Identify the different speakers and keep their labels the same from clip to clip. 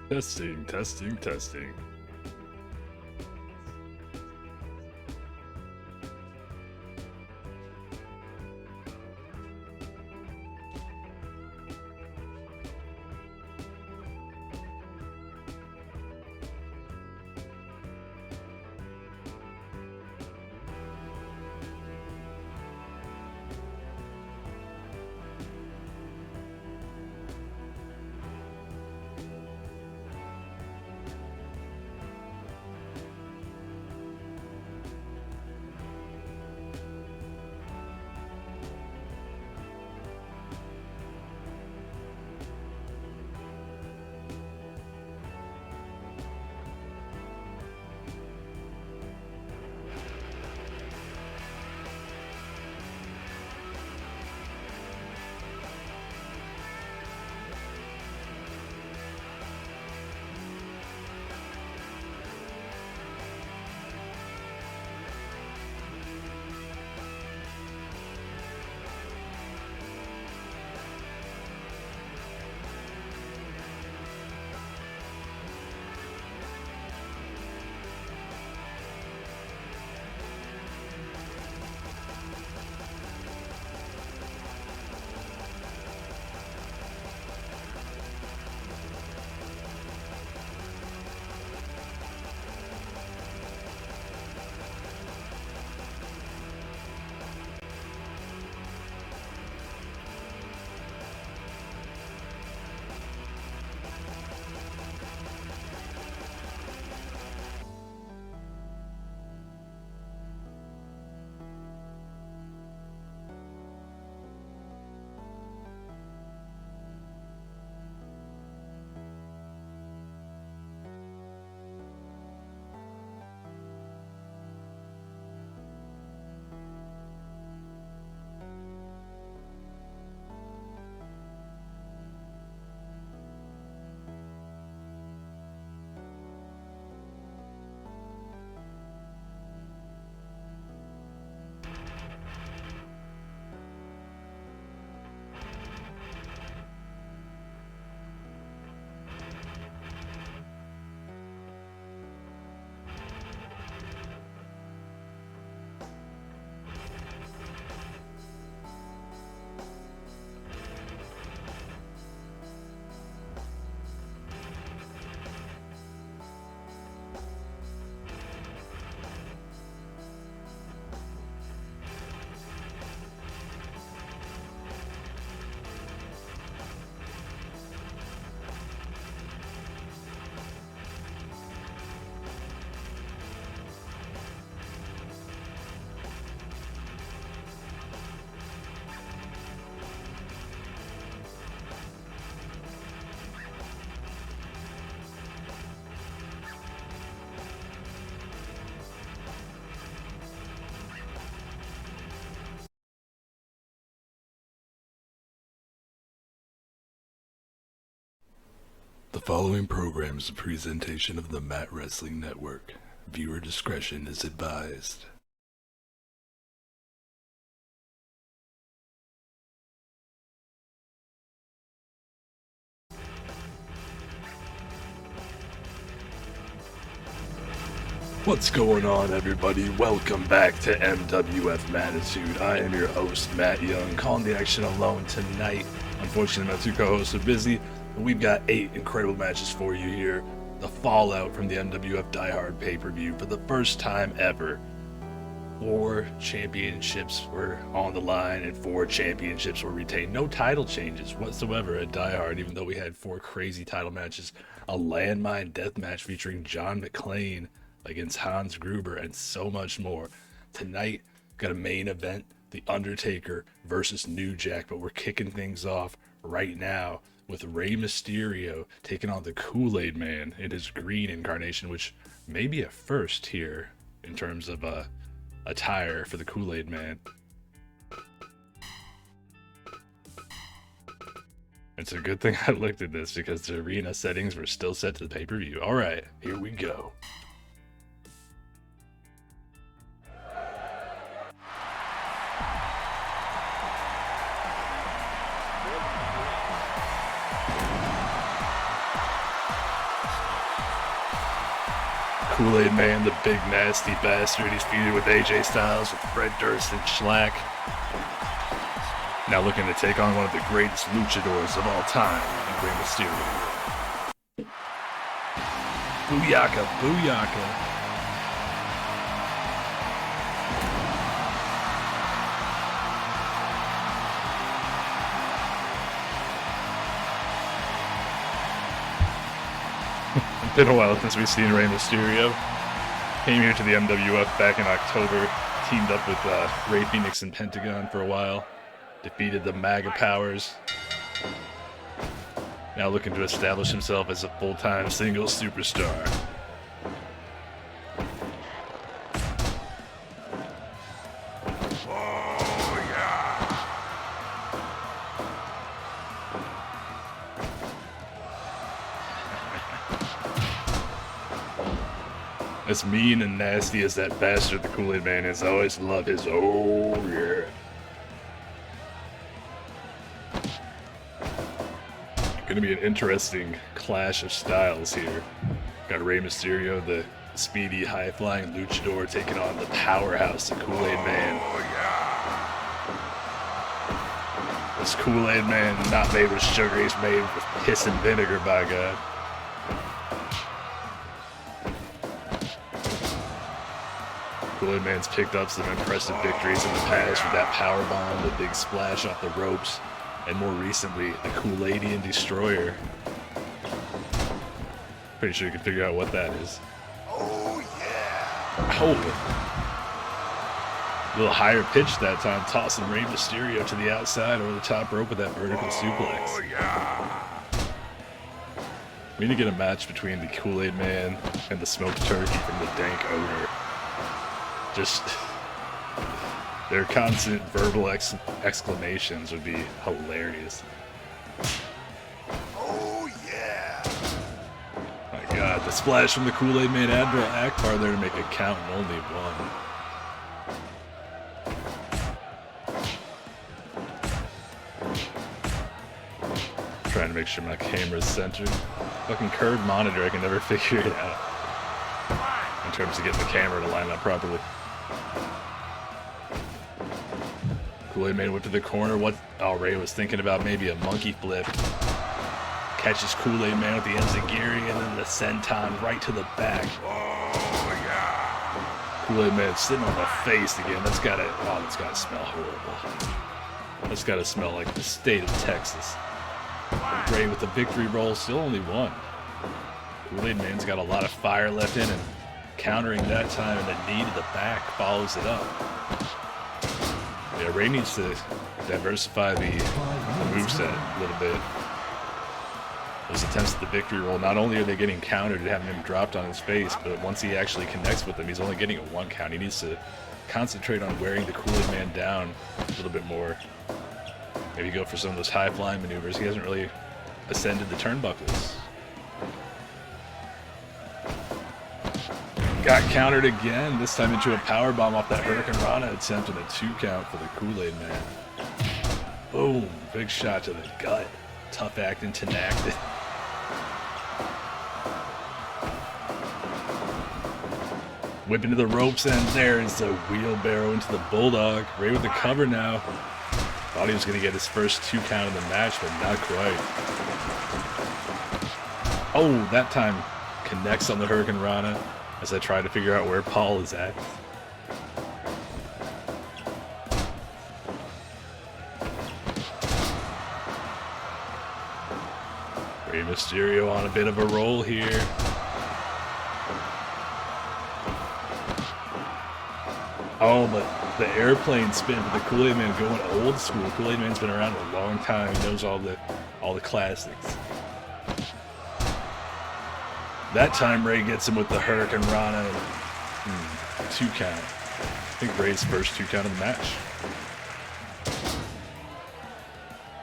Speaker 1: Testing, testing, testing. The following program is a presentation of the Matt Wrestling Network. Viewer discretion is advised. What's going on, everybody? Welcome back to MWF Mattitude. I am your host, Matt Young, calling the action alone tonight. Unfortunately, my two co-hosts are busy, but we've got 8 incredible matches for you here. The fallout from the MWF Die Hard pay-per-view for the first time ever. 4 championships were on the line and 4 championships were retained. No title changes whatsoever at Die Hard, even though we had 4 crazy title matches. A landmine death match featuring John McClane against Hans Gruber, and so much more. Tonight, got a main event, The Undertaker versus New Jack, but we're kicking things off right now with Rey Mysterio taking on the Kool-Aid Man in his green incarnation, which may be a first here in terms of attire for the Kool-Aid Man. It's a good thing I looked at this because the arena settings were still set to the pay-per-view. All right, here we go. Kool-Aid Man, the big nasty bastard. He's feuded with AJ Styles, with Fred Durst and Shlak. Now looking to take on one of the greatest luchadors of all time, Rey Mysterio. Booyaka, booyaka. It's been a while since we've seen Rey Mysterio. Came here to the MWF back in October, teamed up with Ray Phoenix and Pentagon for a while, defeated the MAGA powers. Now looking to establish himself as a full-time singles superstar. As mean and nasty as that bastard the Kool-Aid Man is, I always love his oh yeah. Gonna be an interesting clash of styles here. Got Rey Mysterio, the speedy, high-flying luchador, taking on the powerhouse, the Kool-Aid Man. This Kool-Aid Man not made with sugar, he's made with piss and vinegar, by God. Kool-Aid Man's picked up some impressive victories in the past with that powerbomb, the big splash off the ropes, and more recently, the Kool-Aidian Destroyer. Pretty sure you can figure out what that is.
Speaker 2: Oh, yeah!
Speaker 1: Oh! A little higher pitch that time, tossing Rey Mysterio to the outside over the top rope with that vertical suplex.
Speaker 2: Oh, yeah!
Speaker 1: We need to get a match between the Kool-Aid Man and the smoked turkey from the dank odor. Just their constant verbal exclamations would be hilarious.
Speaker 2: Oh yeah!
Speaker 1: My God, the splash from the Kool-Aid Man, Admiral Akbar there to make it count and only one. Trying to make sure my camera's centered. Fucking curved monitor, I can never figure it out in terms of getting the camera to line up properly. Kool-Aid Man went to the corner. What? Oh, Ray was thinking about maybe a monkey flip. Catches Kool-Aid Man with the enziguri and then the senton right to the back.
Speaker 2: Oh yeah!
Speaker 1: Kool-Aid Man sitting on the face again. That's gotta smell horrible. That's gotta smell like the state of Texas. Ray with the victory roll, still only one. Kool-Aid Man's got a lot of fire left in him. Countering that time, and the knee to the back follows it up. Yeah, Ray needs to diversify the moveset a little bit. Those attempts at the victory roll, not only are they getting countered and having him dropped on his face, but once he actually connects with them, he's only getting a one count. He needs to concentrate on wearing the Kool-Aid Man down a little bit more. Maybe go for some of those high-flying maneuvers. He hasn't really ascended the turnbuckles. Got countered again, this time into a powerbomb off that Hurricane Rana attempt and a 2 count for the Kool-Aid Man. Boom, big shot to the gut. Tough acting, tenacted. Whip into the ropes, and there's the wheelbarrow into the Bulldog. Ray with the cover now. Thought he was going to get his first 2 count in the match, but not quite. Oh, that time connects on the Hurricane Rana as I try to figure out where Paul is at. Rey Mysterio on a bit of a roll here. Oh, but the airplane spin for the Kool-Aid Man going old school. Kool-Aid Man's been around a long time. He knows all the classics. That time Ray gets him with the Hurricane Rana and 2 count. I think Ray's first 2 count of the match.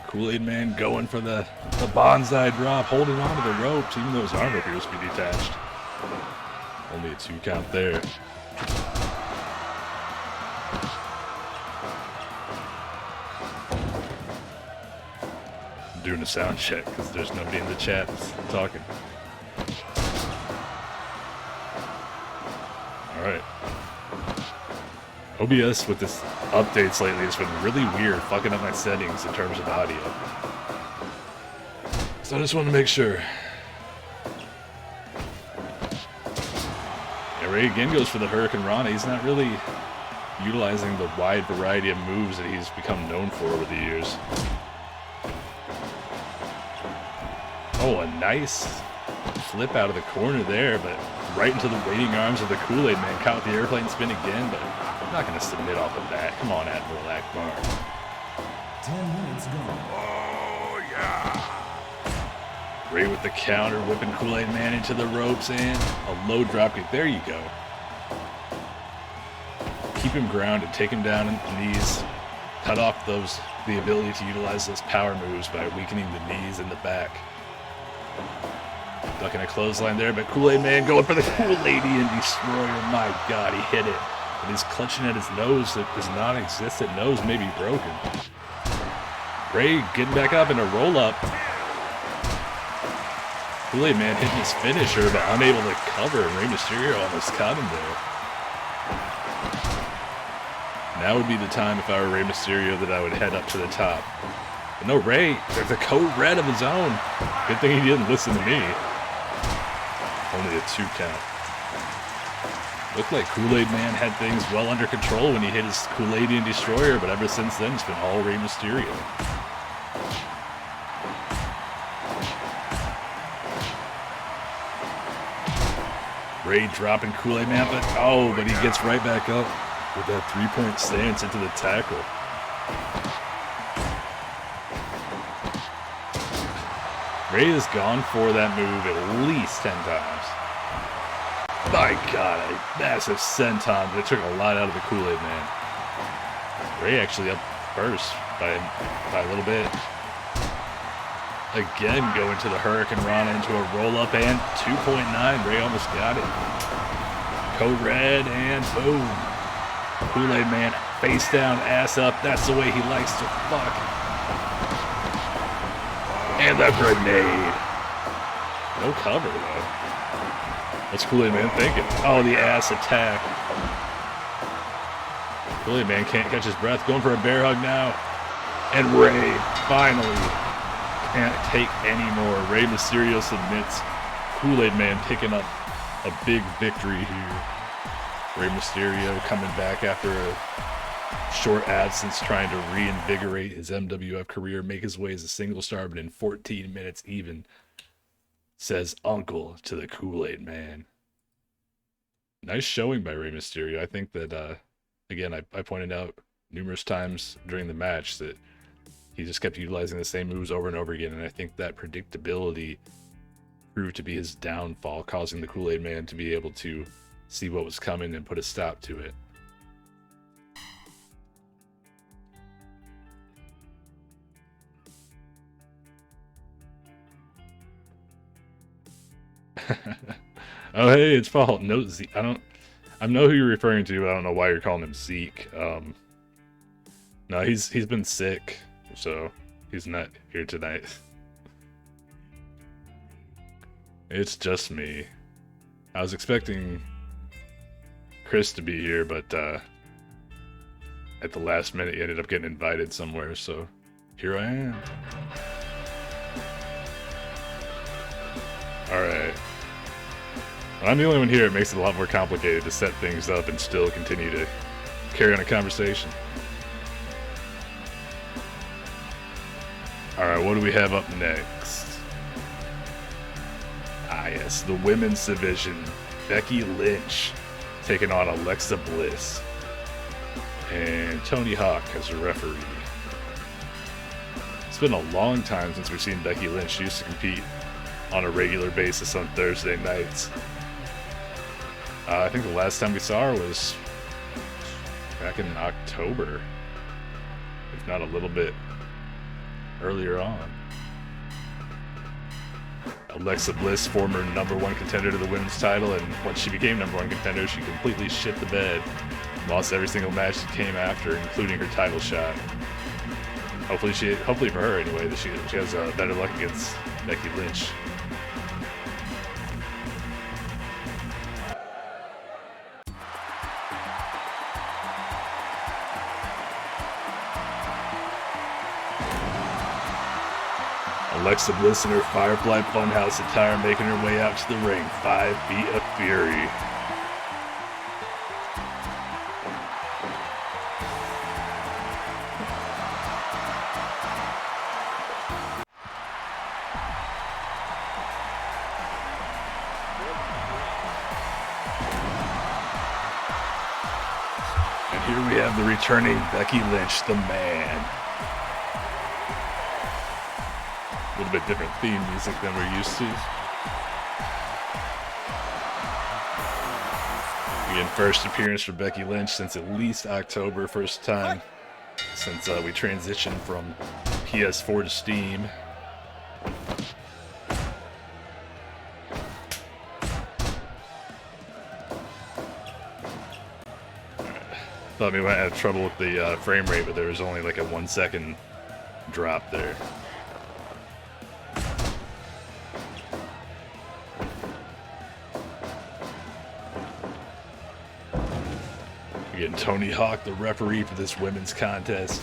Speaker 1: Kool-Aid Man going for the bonsai drop, holding on to the ropes, even though his arm appears to be detached. Only a 2 count there. I'm doing a sound check because there's nobody in the chat talking. Alright. OBS with this updates lately has been really weird, fucking up my settings in terms of audio. So I just want to make sure. Yeah, Rey again goes for the Hurricane Rana. He's not really utilizing the wide variety of moves that he's become known for over the years. Oh, a nice flip out of the corner there, but right into the waiting arms of the Kool-Aid Man. Caught with the airplane spin again, but I'm not going to submit off of that. Come on, Admiral Akbar.
Speaker 3: 10 minutes gone.
Speaker 2: Oh, yeah.
Speaker 1: Rey with the counter, whipping Kool-Aid Man into the ropes, and a low dropkick. There you go. Keep him grounded, take him down in the knees, cut off the ability to utilize those power moves by weakening the knees and the back. Ducking a clothesline there, but Kool-Aid Man going for the Kool-Aidian Destroyer. My God, he hit it. And he's clutching at his nose. His non-existent nose may be broken. Rey getting back up in a roll-up. Kool-Aid Man hitting his finisher, but unable to cover. Rey Mysterio almost caught him there. Now would be the time, if I were Rey Mysterio, that I would head up to the top. But no, Rey, there's a code red of his own. Good thing he didn't listen to me. Only a 2 count. Looked like Kool-Aid Man had things well under control when he hit his Kool-Aidian Destroyer, but ever since then it's been all Rey Mysterio. Rey dropping Kool-Aid Man, but he gets right back up with that 3-point stance into the tackle. Rey has gone for that move at least 10 times. My God, a massive senton, but it took a lot out of the Kool-Aid Man. Rey actually up first by a little bit. Again, going to the Hurricane Rana into a roll-up and 2.9. Rey almost got it. Code red and boom. Kool-Aid Man face down, ass up. That's the way he likes to fuck. And the grenade. No cover, though. What's Kool-Aid Man thinking? Oh, the ass attack. Kool-Aid Man can't catch his breath. Going for a bear hug now. And Rey finally can't take any more. Rey Mysterio submits. Kool-Aid Man picking up a big victory here. Rey Mysterio coming back after a short absence, trying to reinvigorate his MWF career, make his way as a single star, but in 14 minutes even, says uncle to the Kool-Aid Man. Nice showing by Rey Mysterio. I think that, again, I pointed out numerous times during the match that he just kept utilizing the same moves over and over again, and I think that predictability proved to be his downfall, causing the Kool-Aid Man to be able to see what was coming and put a stop to it. Oh, hey, it's Paul. No, Zeke. I know who you're referring to, but I don't know why you're calling him Zeke. No, he's been sick, so he's not here tonight. It's just me. I was expecting Chris to be here, but at the last minute he ended up getting invited somewhere, so here I am. Alright. When I'm the only one here, it makes it a lot more complicated to set things up and still continue to carry on a conversation. Alright, what do we have up next? Ah yes, the women's division. Becky Lynch taking on Alexa Bliss. And Tony Hawk as a referee. It's been a long time since we've seen Becky Lynch. She used to compete on a regular basis on Thursday nights. I think the last time we saw her was back in October, if not a little bit earlier on. Alexa Bliss, former #1 contender to the women's title, and once she became #1 contender, she completely shit the bed. Lost every single match that came after, including her title shot. Hopefully for her anyway, that she has better luck against Becky Lynch. Alexa Bliss in her Firefly Funhouse attire making her way out to the ring. 5 feet of fury. And here we have the returning Becky Lynch, the Man. A little bit different theme music than we're used to. Again, first appearance for Becky Lynch since at least October. First time since we transitioned from PS4 to Steam. Thought we might have trouble with the frame rate, but there was only like a 1 second drop there. Again, Tony Hawk, the referee for this women's contest.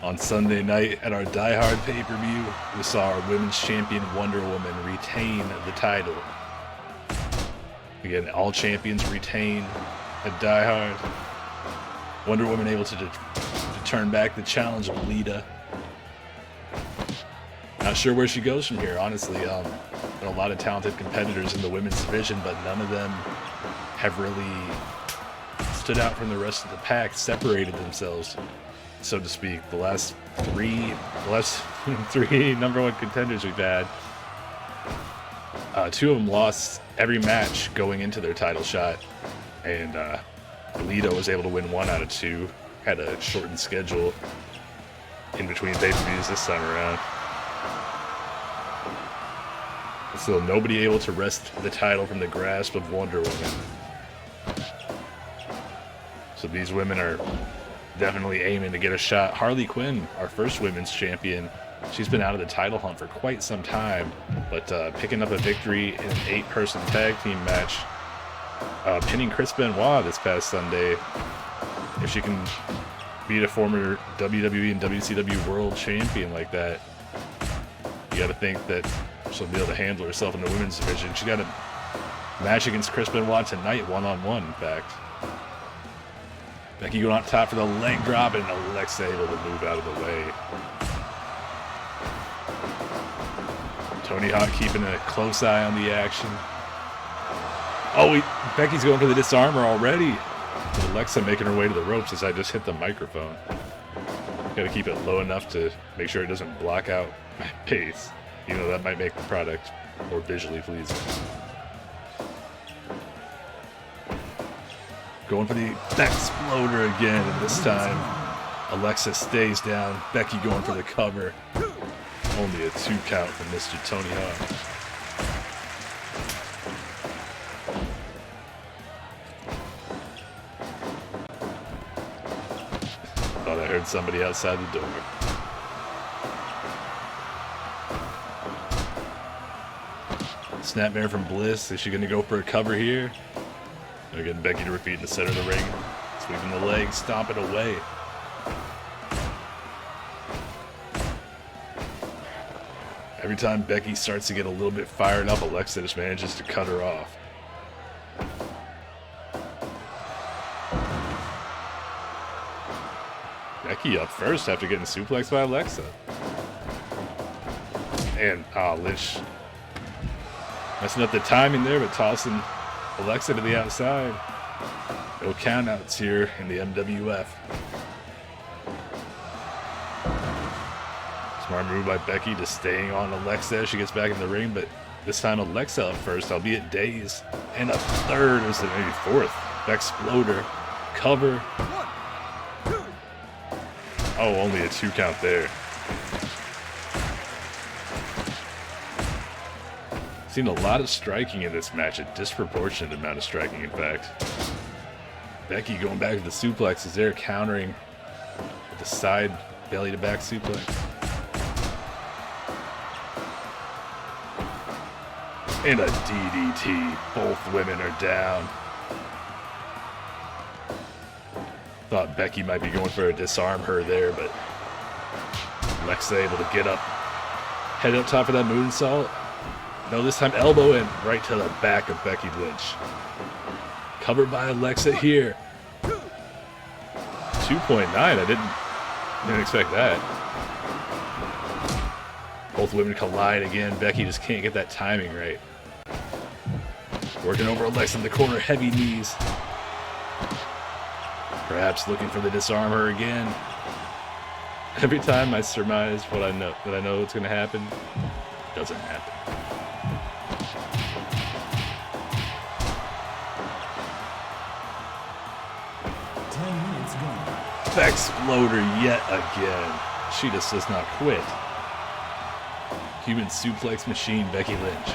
Speaker 1: On Sunday night at our Die Hard pay-per-view, we saw our women's champion Wonder Woman retain the title. Again, all champions retain at Die Hard. Wonder Woman able to turn back the challenge of Lita. Not sure where she goes from here, honestly. There are a lot of talented competitors in the women's division, but none of them have really stood out from the rest of the pack, separated themselves, so to speak. The last three number one contenders we've had, 2 of them lost every match going into their title shot, and Lita was able to win 1 out of 2. Had a shortened schedule in between pay-per-views this time around. Still, nobody able to wrest the title from the grasp of Wonder Woman. So these women are definitely aiming to get a shot. Harley Quinn, our first women's champion, she's been out of the title hunt for quite some time, but picking up a victory in an 8-person tag team match, pinning Chris Benoit this past Sunday. If she can beat a former WWE and WCW world champion like that, you got to think that she'll be able to handle herself in the women's division. She got a match against Chris Benoit tonight, one-on-one, in fact. Becky going on top for the leg drop, and Alexa able to move out of the way. Tony Hawk keeping a close eye on the action. Oh, Becky's going for the disarmer already. With Alexa making her way to the ropes as I just hit the microphone. Got to keep it low enough to make sure it doesn't block out my face. You know, that might make the product more visually pleasing. Going for the exploder again, and this time Alexa stays down. Becky going for the cover. Only a 2 count from Mr. Tony Hawk. Thought I heard somebody outside the door. Snapmare from Bliss. Is she going to go for a cover here? They're getting Becky to repeat in the center of the ring. Sweeping the leg, stomping away. Every time Becky starts to get a little bit fired up, Alexa just manages to cut her off. Becky up first after getting suplexed by Alexa. And Lynch messing up the timing there, but tossing Alexa to the outside. No countouts here in the MWF. Smart move by Becky, just staying on Alexa as she gets back in the ring, but this time Alexa up first, albeit dazed. And a third, or maybe 4th. Exploder. Cover. Oh, only a 2 count there. Seen a lot of striking in this match, a disproportionate amount of striking, in fact. Becky going back to the suplexes there, countering with the side belly to back suplex. And a DDT. Both women are down. Thought Becky might be going for a disarm her there, but Alexa able to get up Head up top for that moonsault. No, this time elbow in right to the back of Becky Lynch. Covered by Alexa here. 2.9. I didn't expect that. Both women collide again. Becky just can't get that timing right. Working over Alexa in the corner, heavy knees. Perhaps looking for the disarm her again. Every time I surmise what I know what's going to happen, it doesn't happen. Exploder yet again. She just does not quit. Human suplex machine, Becky Lynch.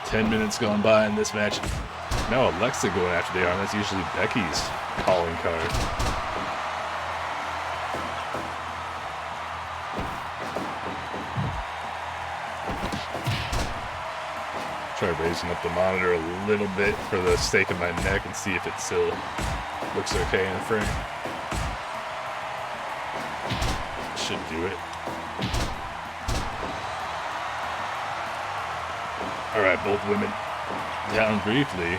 Speaker 1: Ten minutes gone by in this match. No, Alexa going after the arm. That's usually Becky's calling card. Try raising up the monitor a little bit for the sake of my neck and see if it still looks okay in the frame. Should do it. Alright, both women down briefly.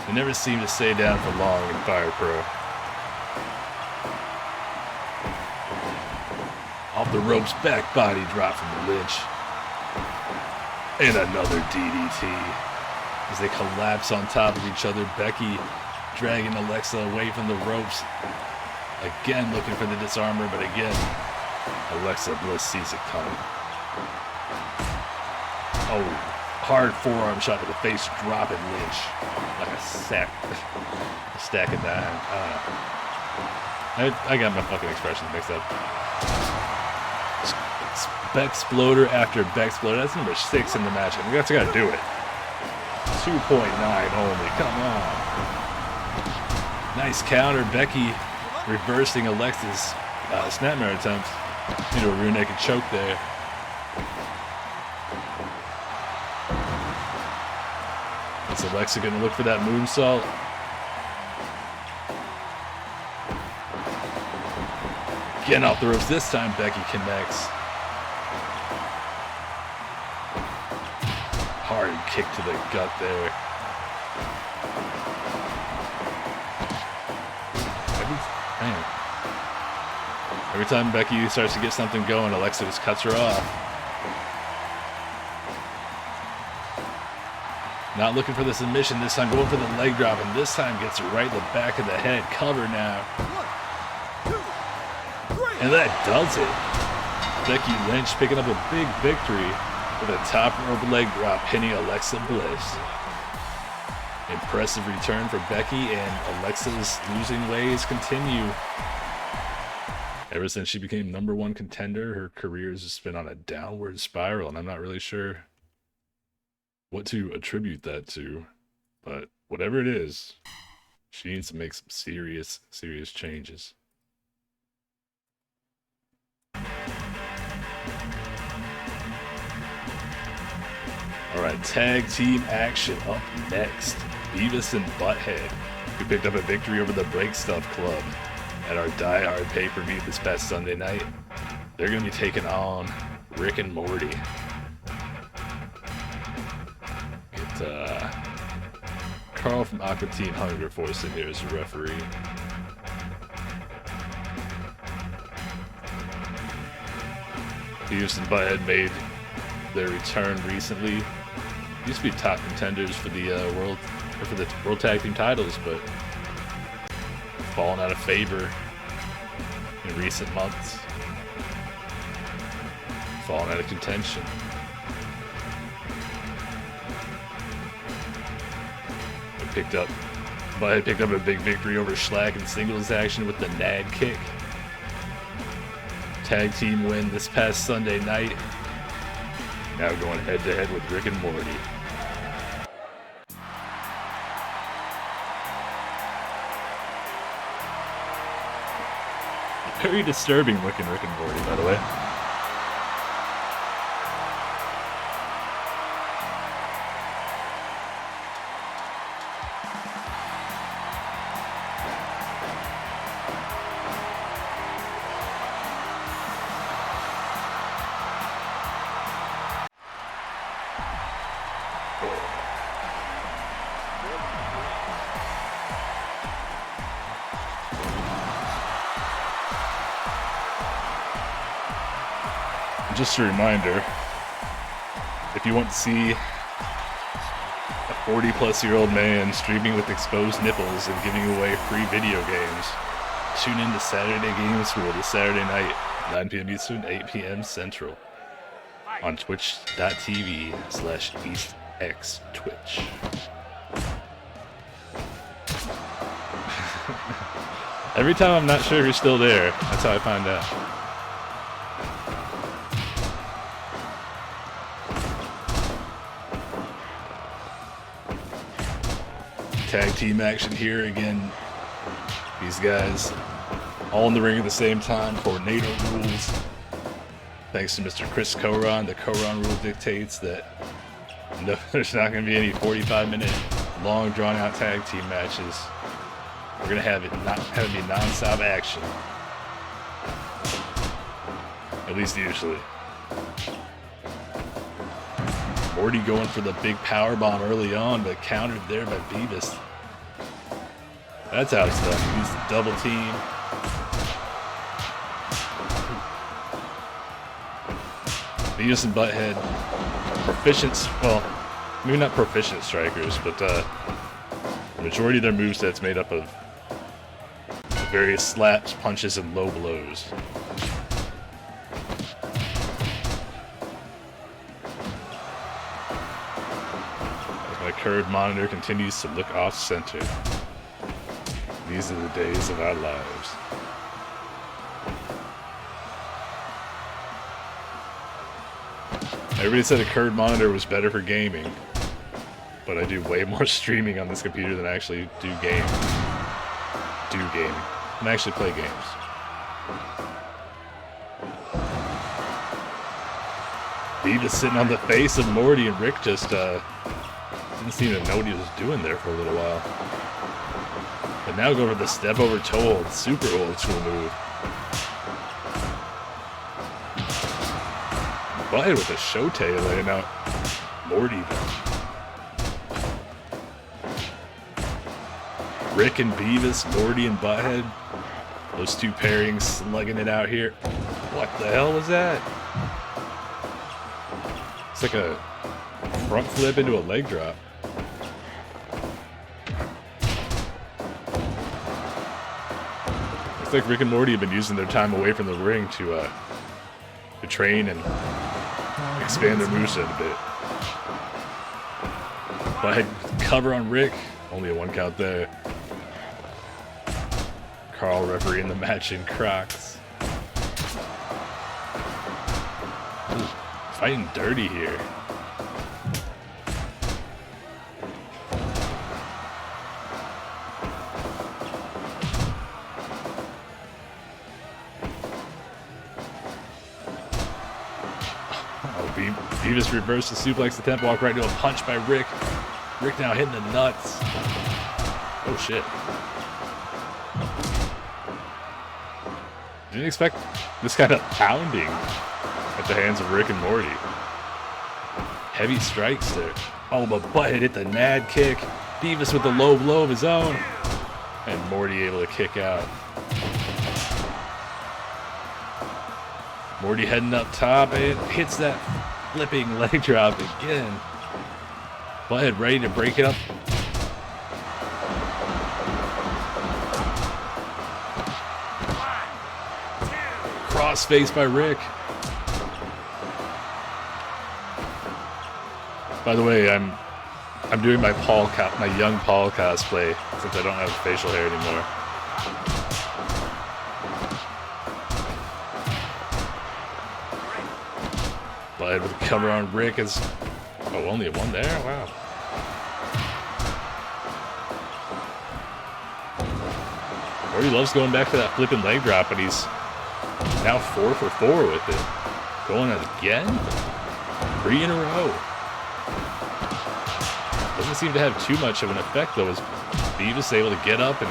Speaker 1: They never seem to stay down for long in Fire Pro. Off the ropes, back body drop from Lynch. And another DDT. As they collapse on top of each other, Becky dragging Alexa away from the ropes. Again looking for the disarmer, but again, Alexa Bliss sees it coming. Oh, hard forearm shot to the face, dropping Lynch like a stack of dime. I got my fucking expressions mixed up. Bexploder after Bexploder. That's number 6 in the match. I mean, that's gotta do it. 2.9 only. Come on. Nice counter. Becky reversing Alexa's snapmare attempt into a rear naked choke there. Is Alexa gonna look for that moonsault? Again off the ropes. This time Becky connects. Hard kick to the gut there. Every time Becky starts to get something going, Alexa just cuts her off. Not looking for the submission this time, going for the leg drop, and this time gets it right in the back of the head. Cover now. And that does it. Becky Lynch picking up a big victory with a top rope leg drop, pinning Alexa Bliss. Impressive return for Becky, and Alexa's losing ways continue. Ever since she became #1 contender, her career has just been on a downward spiral, and I'm not really sure what to attribute that to. But whatever it is, she needs to make some serious changes. Alright, tag team action up next. Beavis and Butthead, who picked up a victory over the Break Stuff Club at our Die Hard pay-per-view this past Sunday night. They're going to be taking on Rick and Morty. Get Carl from Aqua Teen Hunger Force in here as a referee. Beavis and Butthead made their return recently. Used to be top contenders for the World Tag Team titles, but fallen out of favor in recent months. Fallen out of contention. Butthead picked up a big victory over Shlak in singles action with the Nad kick. Tag team win this past Sunday night. Now going head to head with Rick and Morty. Very disturbing looking Rick and Morty, by the way. Just a reminder, if you want to see a 40-plus-year-old man streaming with exposed nipples and giving away free video games, tune in to Saturday Game School this Saturday night, 9 p.m. Eastern, 8 p.m. Central, on twitch.tv/EastXTwitch. Every time I'm not sure who's still there, that's how I find out. Tag team action here again. These guys all in the ring at the same time. Tornado rules. Thanks to Mr. Chris Coron. The Coron rule dictates that no, there's not going to be any 45-minute long drawn-out tag team matches. We're going to have it be non-stop action. At least usually. Morty going for the big power bomb early on, but countered there by Beavis. That's how it's done. Use the double team. Beavis and Butthead, proficient, well, maybe not proficient strikers, but the majority of their moveset's made up of various slaps, punches, and low blows. My curved monitor continues to look off center. These are the days of our lives. Everybody said a curved monitor was better for gaming, but I do way more streaming on this computer than I actually do gaming. And I actually play games. Beavis sitting on the face of Morty, and Rick just didn't seem to know what he was doing there for a little while. But now go for the step over toe hold, super old school move. Butthead with a shote laying out Morty though. Rick and Beavis, Morty and Butthead. Those two pairings slugging it out here. What the hell was that? It's like a front flip into a leg drop. Looks like Rick and Morty have been using their time away from the ring to train and expand their moveset a bit. But cover on Rick, only a 1 count there. Carl refereeing the match in Crocs. Ooh, fighting dirty here. Beavis reversed the suplex attempt, walk right into a punch by Rick. Rick now hitting the nuts. Oh shit. Didn't expect this kind of pounding at the hands of Rick and Morty. Heavy strikes there. Oh, but Butthead hit the nad kick. Beavis with the low blow of his own. And Morty able to kick out. Morty heading up top. It hits that flipping leg drop again. Butthead ready to break it up. Cross face by Rick. By the way, I'm doing my young Paul cosplay since I don't have facial hair anymore. Butthead with a cover on Rick is... Oh, only a 1 there? Wow. Morty loves going back to that flipping leg drop, but he's now 4 for 4 with it. Going again? 3 in a row. Doesn't seem to have too much of an effect, though, as Beavis able to get up and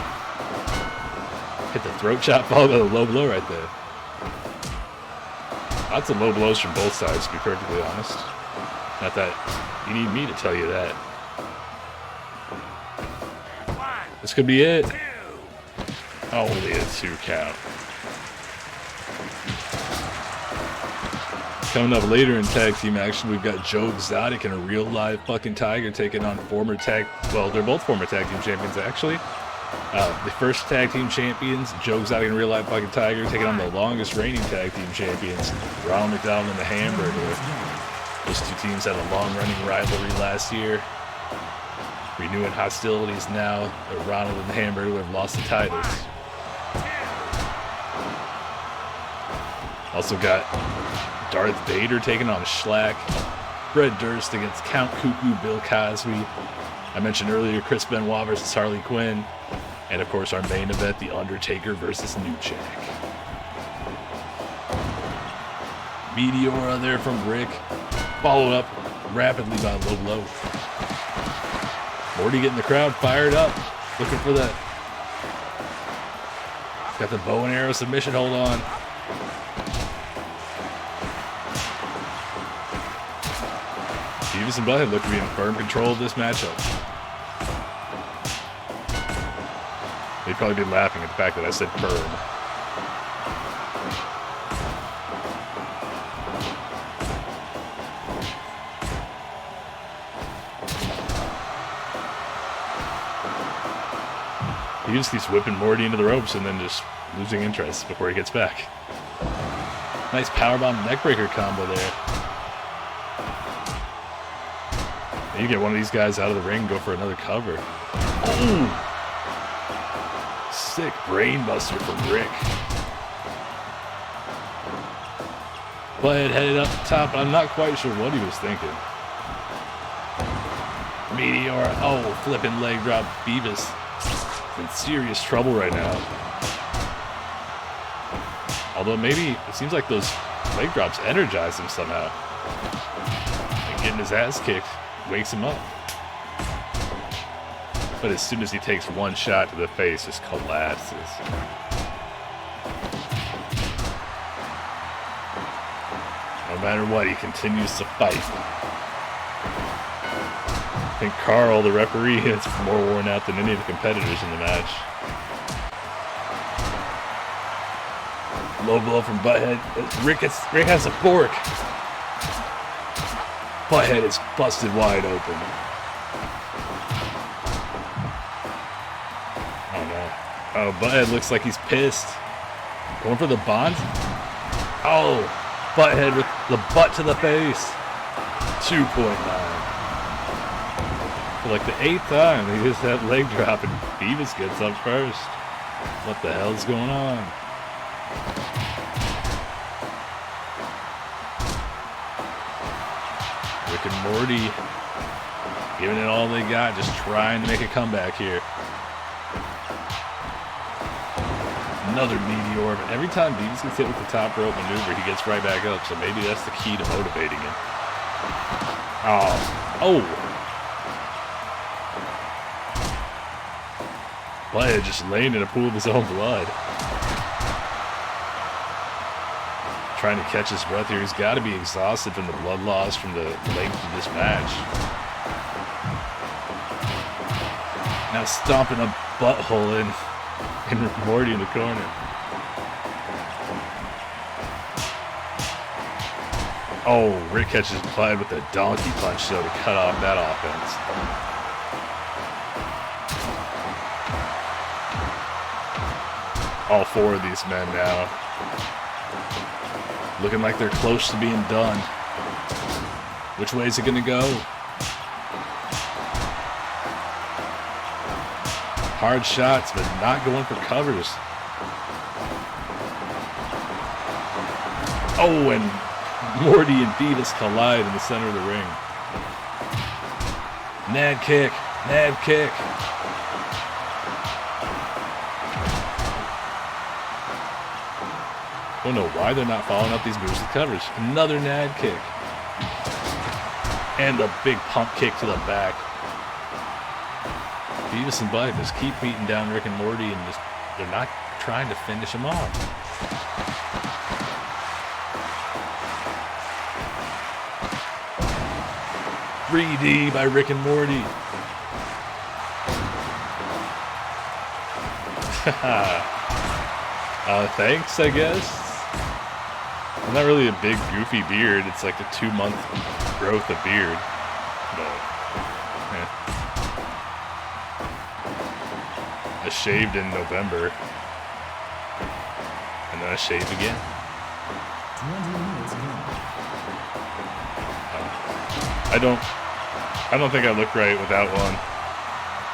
Speaker 1: hit the throat chop followed by the low blow right there. Lots of low blows from both sides, to be perfectly honest. Not that You need me to tell you that. This could be it. Only a 2 count. Coming up later in tag team action, we've got Joe Exotic and a real live fucking Tiger taking on former tag... Well, they're both former tag team champions, actually. The first tag team champions, Joe Exotic and real live fucking Tiger, taking on the longest reigning tag team champions, Ronald, McDonald, and the Hamburglar. Those two teams had a long-running rivalry last year. Renewing hostilities now that Ronald and the Hamburglar have lost the titles. Also got Darth Vader taking on Shlak. Durst against Count Cuckoo, Bill Cosby. I mentioned earlier Chris Benoit versus Harley Quinn. And of course our main event, The Undertaker versus New Jack. Meteora there from Rick. Followed up rapidly by Low Blow. Morty getting the crowd fired up. Looking for that. Got the bow and arrow submission hold on. Beavis and Butthead look to be in firm control of this matchup. They'd probably be laughing at the fact that I said firm. He just keeps whipping Morty into the ropes and then just losing interest before he gets back. Nice powerbomb neckbreaker combo there. You get one of these guys out of the ring, go for another cover. Ooh. Sick brainbuster from Rick. Butthead headed up top, but I'm not quite sure what he was thinking. Meteor, oh, flipping leg drop. Beavis in serious trouble right now. Although maybe it seems like those leg drops energize him somehow. And getting his ass kicked wakes him up. But as soon as he takes one shot to the face, just collapses. No matter what, he continues to fight. I think Carl, the referee, is more worn out than any of the competitors in the match. Low blow from Butthead. Rick has a fork. Butthead is busted wide open. Oh no. Oh, Butthead looks like he's pissed. Going for the bond? Oh, Butthead with the butt to the face. 2.9. For like the 8th time, he gets that leg drop and Beavis gets up first. What the hell's going on? Rick and Morty giving it all they got, just trying to make a comeback here. Another meteor, but every time Beavis gets hit with the top rope maneuver, he gets right back up, so maybe that's the key to motivating him. Oh. Butthead just laying in a pool of his own blood. Trying to catch his breath here. He's got to be exhausted from the blood loss from the length of this match. Now stomping a butthole in Morty in the corner. Oh, Rick catches Clyde with a donkey punch though to cut off that offense. All 4 of these men now looking like they're close to being done. Which way is it gonna go? Hard shots, but not going for covers. Oh, and Morty and Beavis collide in the center of the ring. Nad kick, Nad kick. I don't know why they're not following up these moves with covers. Another Nad kick. And a big pump kick to the back. Beavis and Butthead just keep beating down Rick and Morty and just they're not trying to finish them off. 3D by Rick and Morty. Thanks, I guess. I'm not really a big goofy beard. It's like a 2-month growth of beard. But, yeah. I shaved in November. And then I shaved again.
Speaker 3: 20 minutes gone.
Speaker 1: I don't think I look right without one.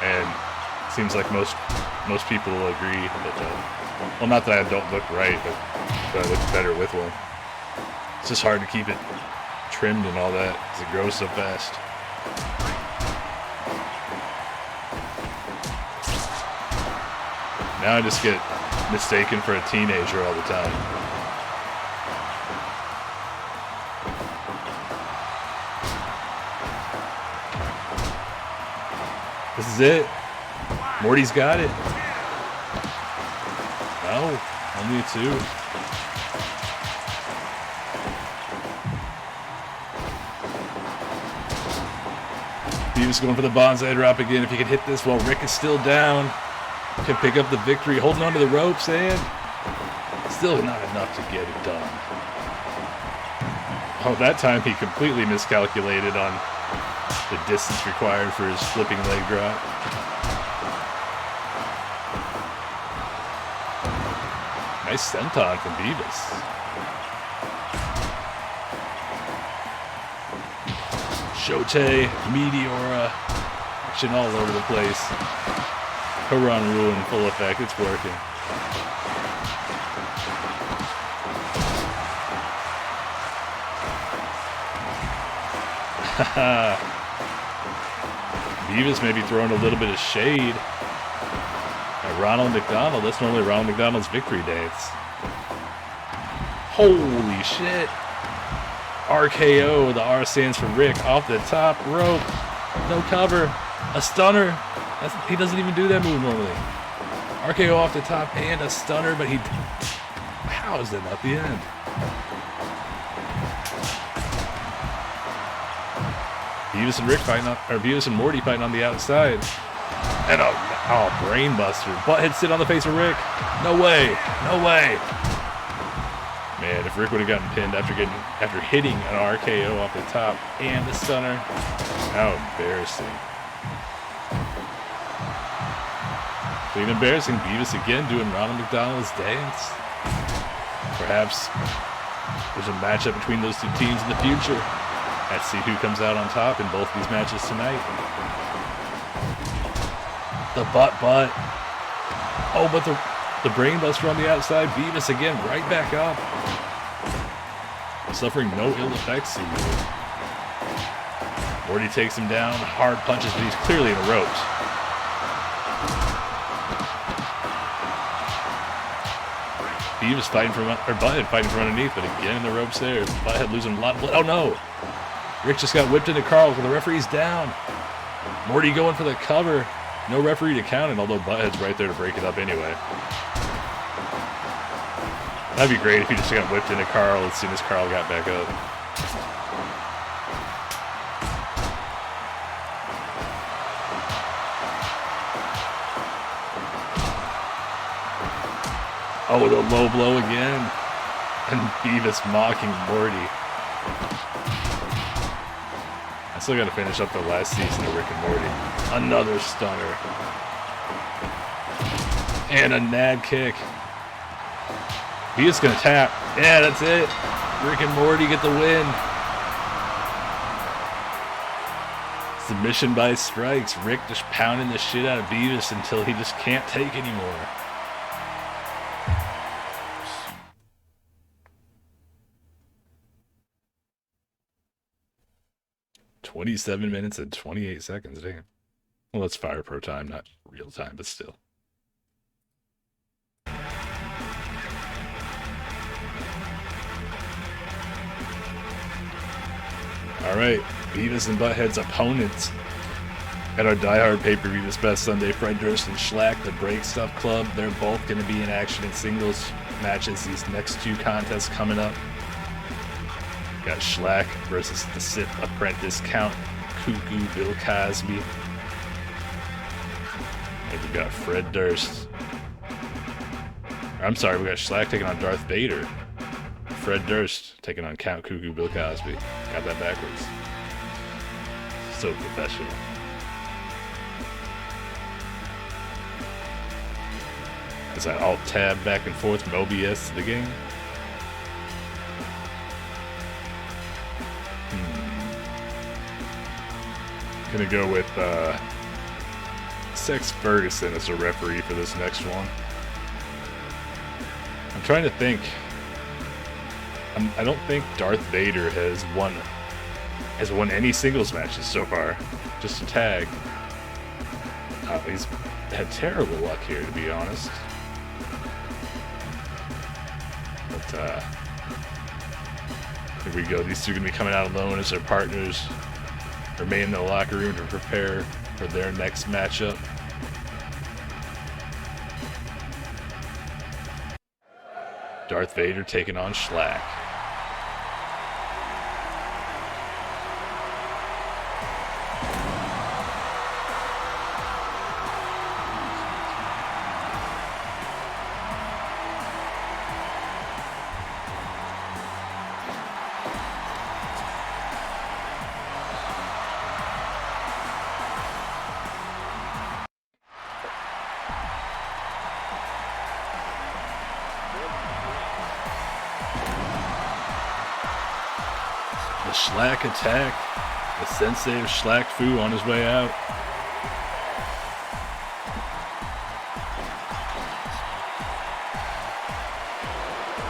Speaker 1: And it seems like most people will agree that, well, not that I don't look right, but I look better with one. It's just hard to keep it trimmed and all that because it grows so fast. Now I just get mistaken for a teenager all the time. This is it. Morty's got it. No, only 2. Beavis going for the bonsai drop again. If he could hit this while Rick is still down, can pick up the victory, holding onto the ropes, and still not enough to get it done. Oh, that time he completely miscalculated on the distance required for his flipping leg drop. Nice senton from Beavis. Shote, Meteora, action all over the place. Hurrah Rule in full effect, it's working. Beavis may be throwing a little bit of shade at Ronald McDonald. That's normally Ronald McDonald's victory dance. Holy shit. RKO, the R stands for Rick, off the top rope. No cover. A stunner. He doesn't even do that move normally. RKO off the top and a stunner, but he housed him at the end. Beavis and Rick fighting on, or Beavis and Morty fighting on the outside. And a brain buster. Butthead sit on the face of Rick. No way. No way. Man, if Rick would have gotten pinned after hitting an RKO off the top and the stunner, how embarrassing. Clean embarrassing. Beavis again doing Ronald McDonald's dance. Perhaps there's a matchup between those two teams in the future. Let's see who comes out on top in both these matches tonight. The butt. Oh, but the brainbuster on the outside. Beavis again, right back up. Suffering no ill effects seemingly. Morty takes him down, hard punches, but he's clearly in the ropes. Beavis fighting from, or Butthead fighting from underneath, but again in the ropes there. Butthead losing a lot of blood. Oh no! Rick just got whipped into Carl, but the referee's down. Morty going for the cover. No referee to count it, although Butthead's right there to break it up anyway. That'd be great if he just got whipped into Carl as soon as Carl got back up. Oh, the low blow again. And Beavis mocking Morty. I still gotta finish up the last season of Rick and Morty. Another stunner. And a nad kick. Beavis gonna tap. Yeah, that's it. Rick and Morty get the win. Submission by strikes. Rick just pounding the shit out of Beavis until he just can't take anymore. "27 minutes and 28 seconds, damn. Well, that's Fire Pro time, not real time, but still. Alright, Beavis and Butthead's opponents at our Die Hard pay-per-view this past Sunday, Fred Durst and Shlak, the Break Stuff Club. They're both going to be in action in singles matches these next two contests coming up. Got Shlak versus the Sith Apprentice Count Cuckoo, Bill Cosby. And we got Fred Durst. I'm sorry, we got Shlak taking on Darth Vader. Fred Durst taking on Count Cuckoo, Bill Cosby. Got that backwards. So professional. As I alt-tab back and forth from OBS to the game. Gonna go with Sex Ferguson as a referee for this next one. I'm trying to think. I don't think Darth Vader has won any singles matches so far. Just a tag. He's had terrible luck here, to be honest. But here we go. These two are gonna be coming out alone as their partners remain in the locker room to prepare for their next matchup. Darth Vader taking on Shlak. The Shlak attack. The sensei of Shlak Fu on his way out.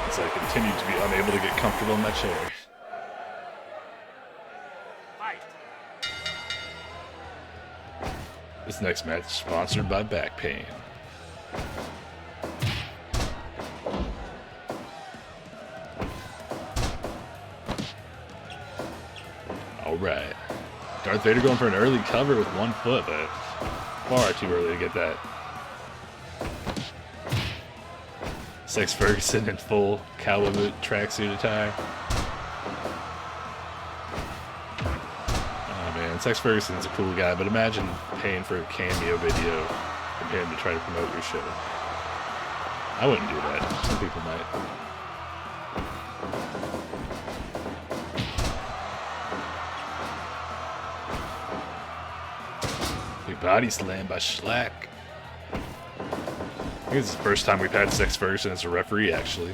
Speaker 1: As I continue to be unable to get comfortable in my chair. This next match is sponsored by back pain. Alright. Darth Vader going for an early cover with 1 foot, but far too early to get that. Sex Ferguson in full cowboy boot tracksuit attire. Oh man, Sex Ferguson's a cool guy, but imagine paying for a cameo video for him to try to promote your show. I wouldn't do that. Some people might. Body slam by Shlak. I think this is the first time we've had Sex Ferguson as a referee, actually.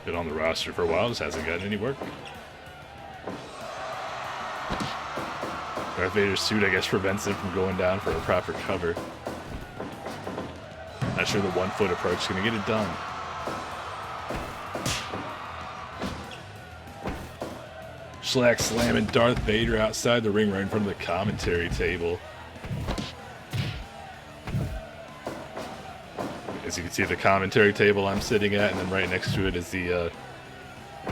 Speaker 1: Been on the roster for a while, just hasn't gotten any work. Darth Vader's suit, I guess, prevents him from going down for a proper cover. Not sure the 1 foot approach is going to get it done. Shlak slamming Darth Vader outside the ring right in front of the commentary table. As you can see, the commentary table I'm sitting at, and then right next to it is the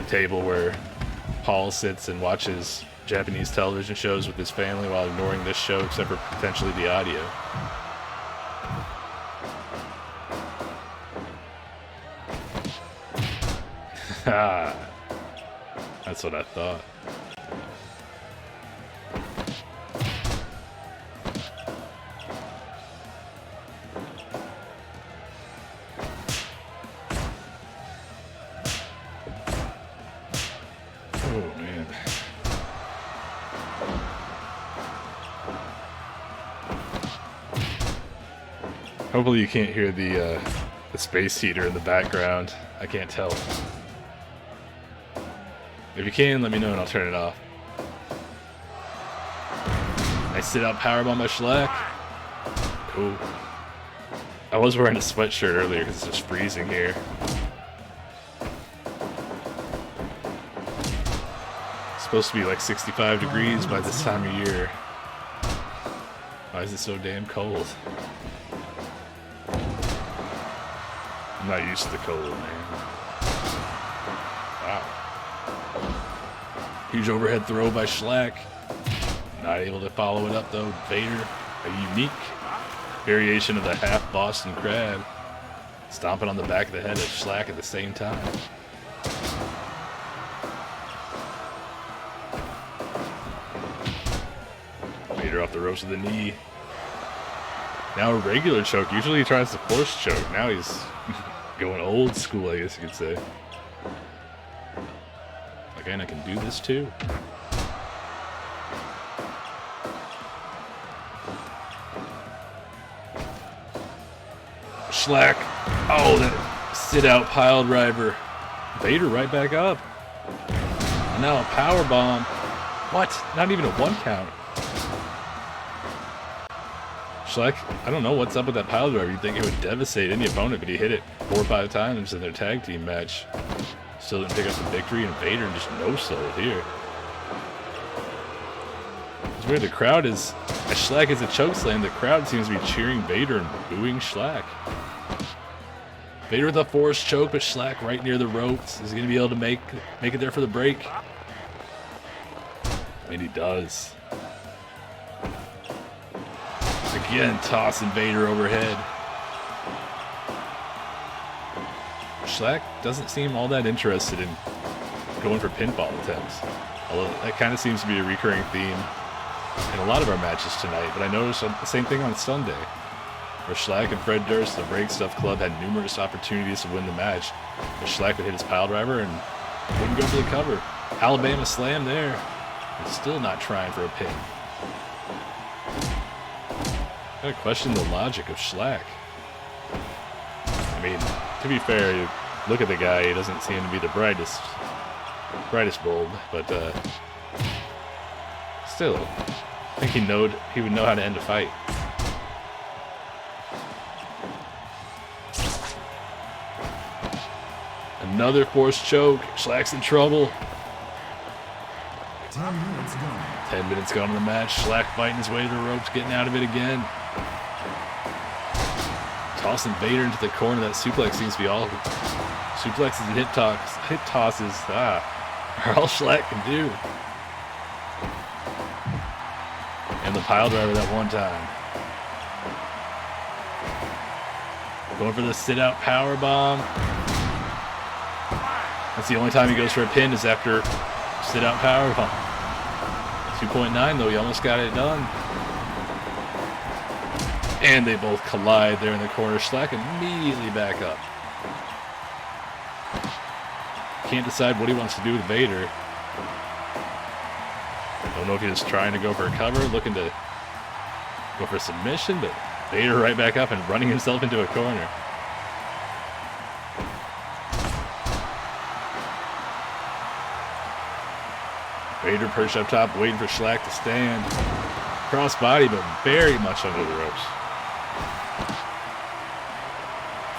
Speaker 1: table where Paul sits and watches Japanese television shows with his family while ignoring this show, except for potentially the audio. That's what I thought. Hopefully you can't hear the space heater in the background. I can't tell. If you can, let me know and I'll turn it off. Nice sit-out powerbomb by Shlak. Cool. I was wearing a sweatshirt earlier because it's just freezing here. It's supposed to be like 65 degrees by this time of year. Why is it so damn cold? I'm not used to the cold, man. Wow. Huge overhead throw by Shlak. Not able to follow it up though. Vader, a unique variation of the half Boston Crab. Stomping on the back of the head of Shlak at the same time. Vader off the ropes with a knee. Now a regular choke. Usually he tries to force choke. Now he's going old school, I guess you could say. Again, I can do this too. Shlak. Oh, that sit-out pile driver. Vader right back up. And now a power bomb. What? Not even a one count. Shlak, I don't know what's up with that pile driver. You'd think it would devastate any opponent, but he hit it 4 or 5 times in their tag team match. Still didn't pick up the victory, and Vader just no-sold here. It's weird, the crowd is, as Shlak is a chokeslam, the crowd seems to be cheering Vader and booing Shlak. Vader with a forced choke, but Shlak right near the ropes. Is he going to be able to make it there for the break? I mean, he does. Again, tossing Vader overhead. Shlak doesn't seem all that interested in going for pinfall attempts. Although that kind of seems to be a recurring theme in a lot of our matches tonight. But I noticed the same thing on Sunday, where Shlak and Fred Durst, the Break Stuff Club, had numerous opportunities to win the match. But Shlak would hit his pile driver and wouldn't go for the cover. Alabama slam there. But still not trying for a pin. Gotta question the logic of Shlak. I mean, to be fair, you look at the guy, he doesn't seem to be the brightest bulb, but still, I think he would know how to end a fight. Another forced choke. Shlak's in trouble.
Speaker 3: 10 minutes gone.
Speaker 1: 10 minutes gone in the match. Shlak fighting his way to the ropes, getting out of it again. Tossing Vader into the corner. That suplex seems to be all suplexes and hip tosses. Are all Shlak can do. And the pile driver that one time. Going for the sit-out power bomb. That's the only time he goes for a pin is after sit-out power bomb. 2.9 though, he almost got it done. And they both collide there in the corner. Shlak immediately back up. Can't decide what he wants to do with Vader. Don't know if he's trying to go for a cover, looking to go for a submission, but Vader right back up and running himself into a corner. Vader perched up top, waiting for Shlak to stand. Cross body, but very much under the ropes.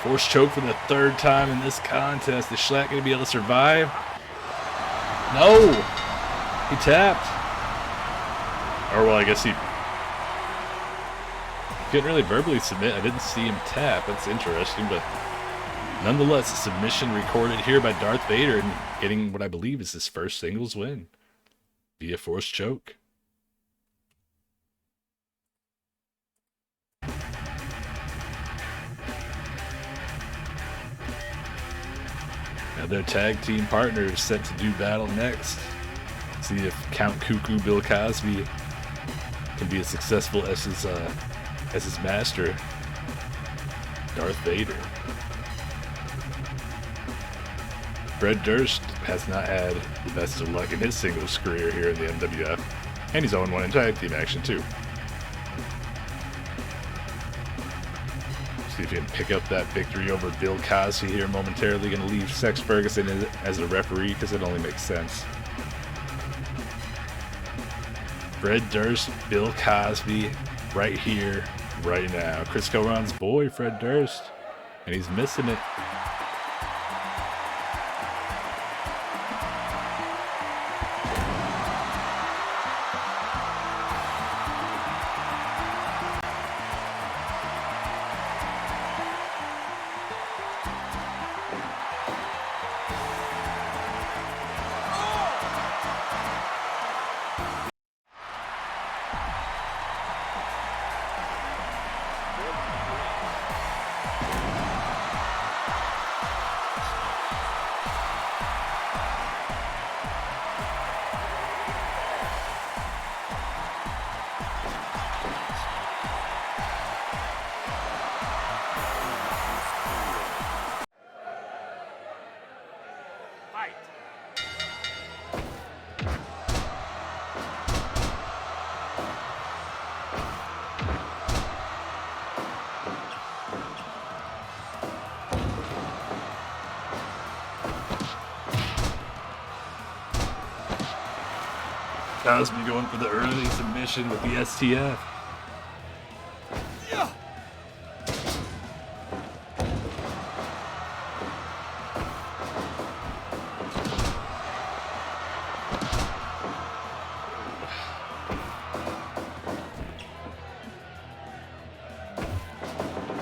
Speaker 1: Forced choke for the 3rd time in this contest. Is Shlak going to be able to survive? No! He tapped. Or, well, I guess he couldn't really verbally submit. I didn't see him tap. That's interesting, but nonetheless, a submission recorded here by Darth Vader and getting what I believe is his first singles win via forced choke. Now their tag team partners set to do battle next. See if Count Cuckoo Bill Cosby can be as successful as his master, Darth Vader. Fred Durst has not had the best of luck in his singles career here in the MWF, and he's 0-1 in tag team action too. See if he can pick up that victory over Bill Cosby here momentarily. Going to leave Sex Ferguson as a referee because it only makes sense. Fred Durst, Bill Cosby, right here, right now. Chris Coron's boy, Fred Durst, and he's missing it. Cosby going for the early submission with the STF.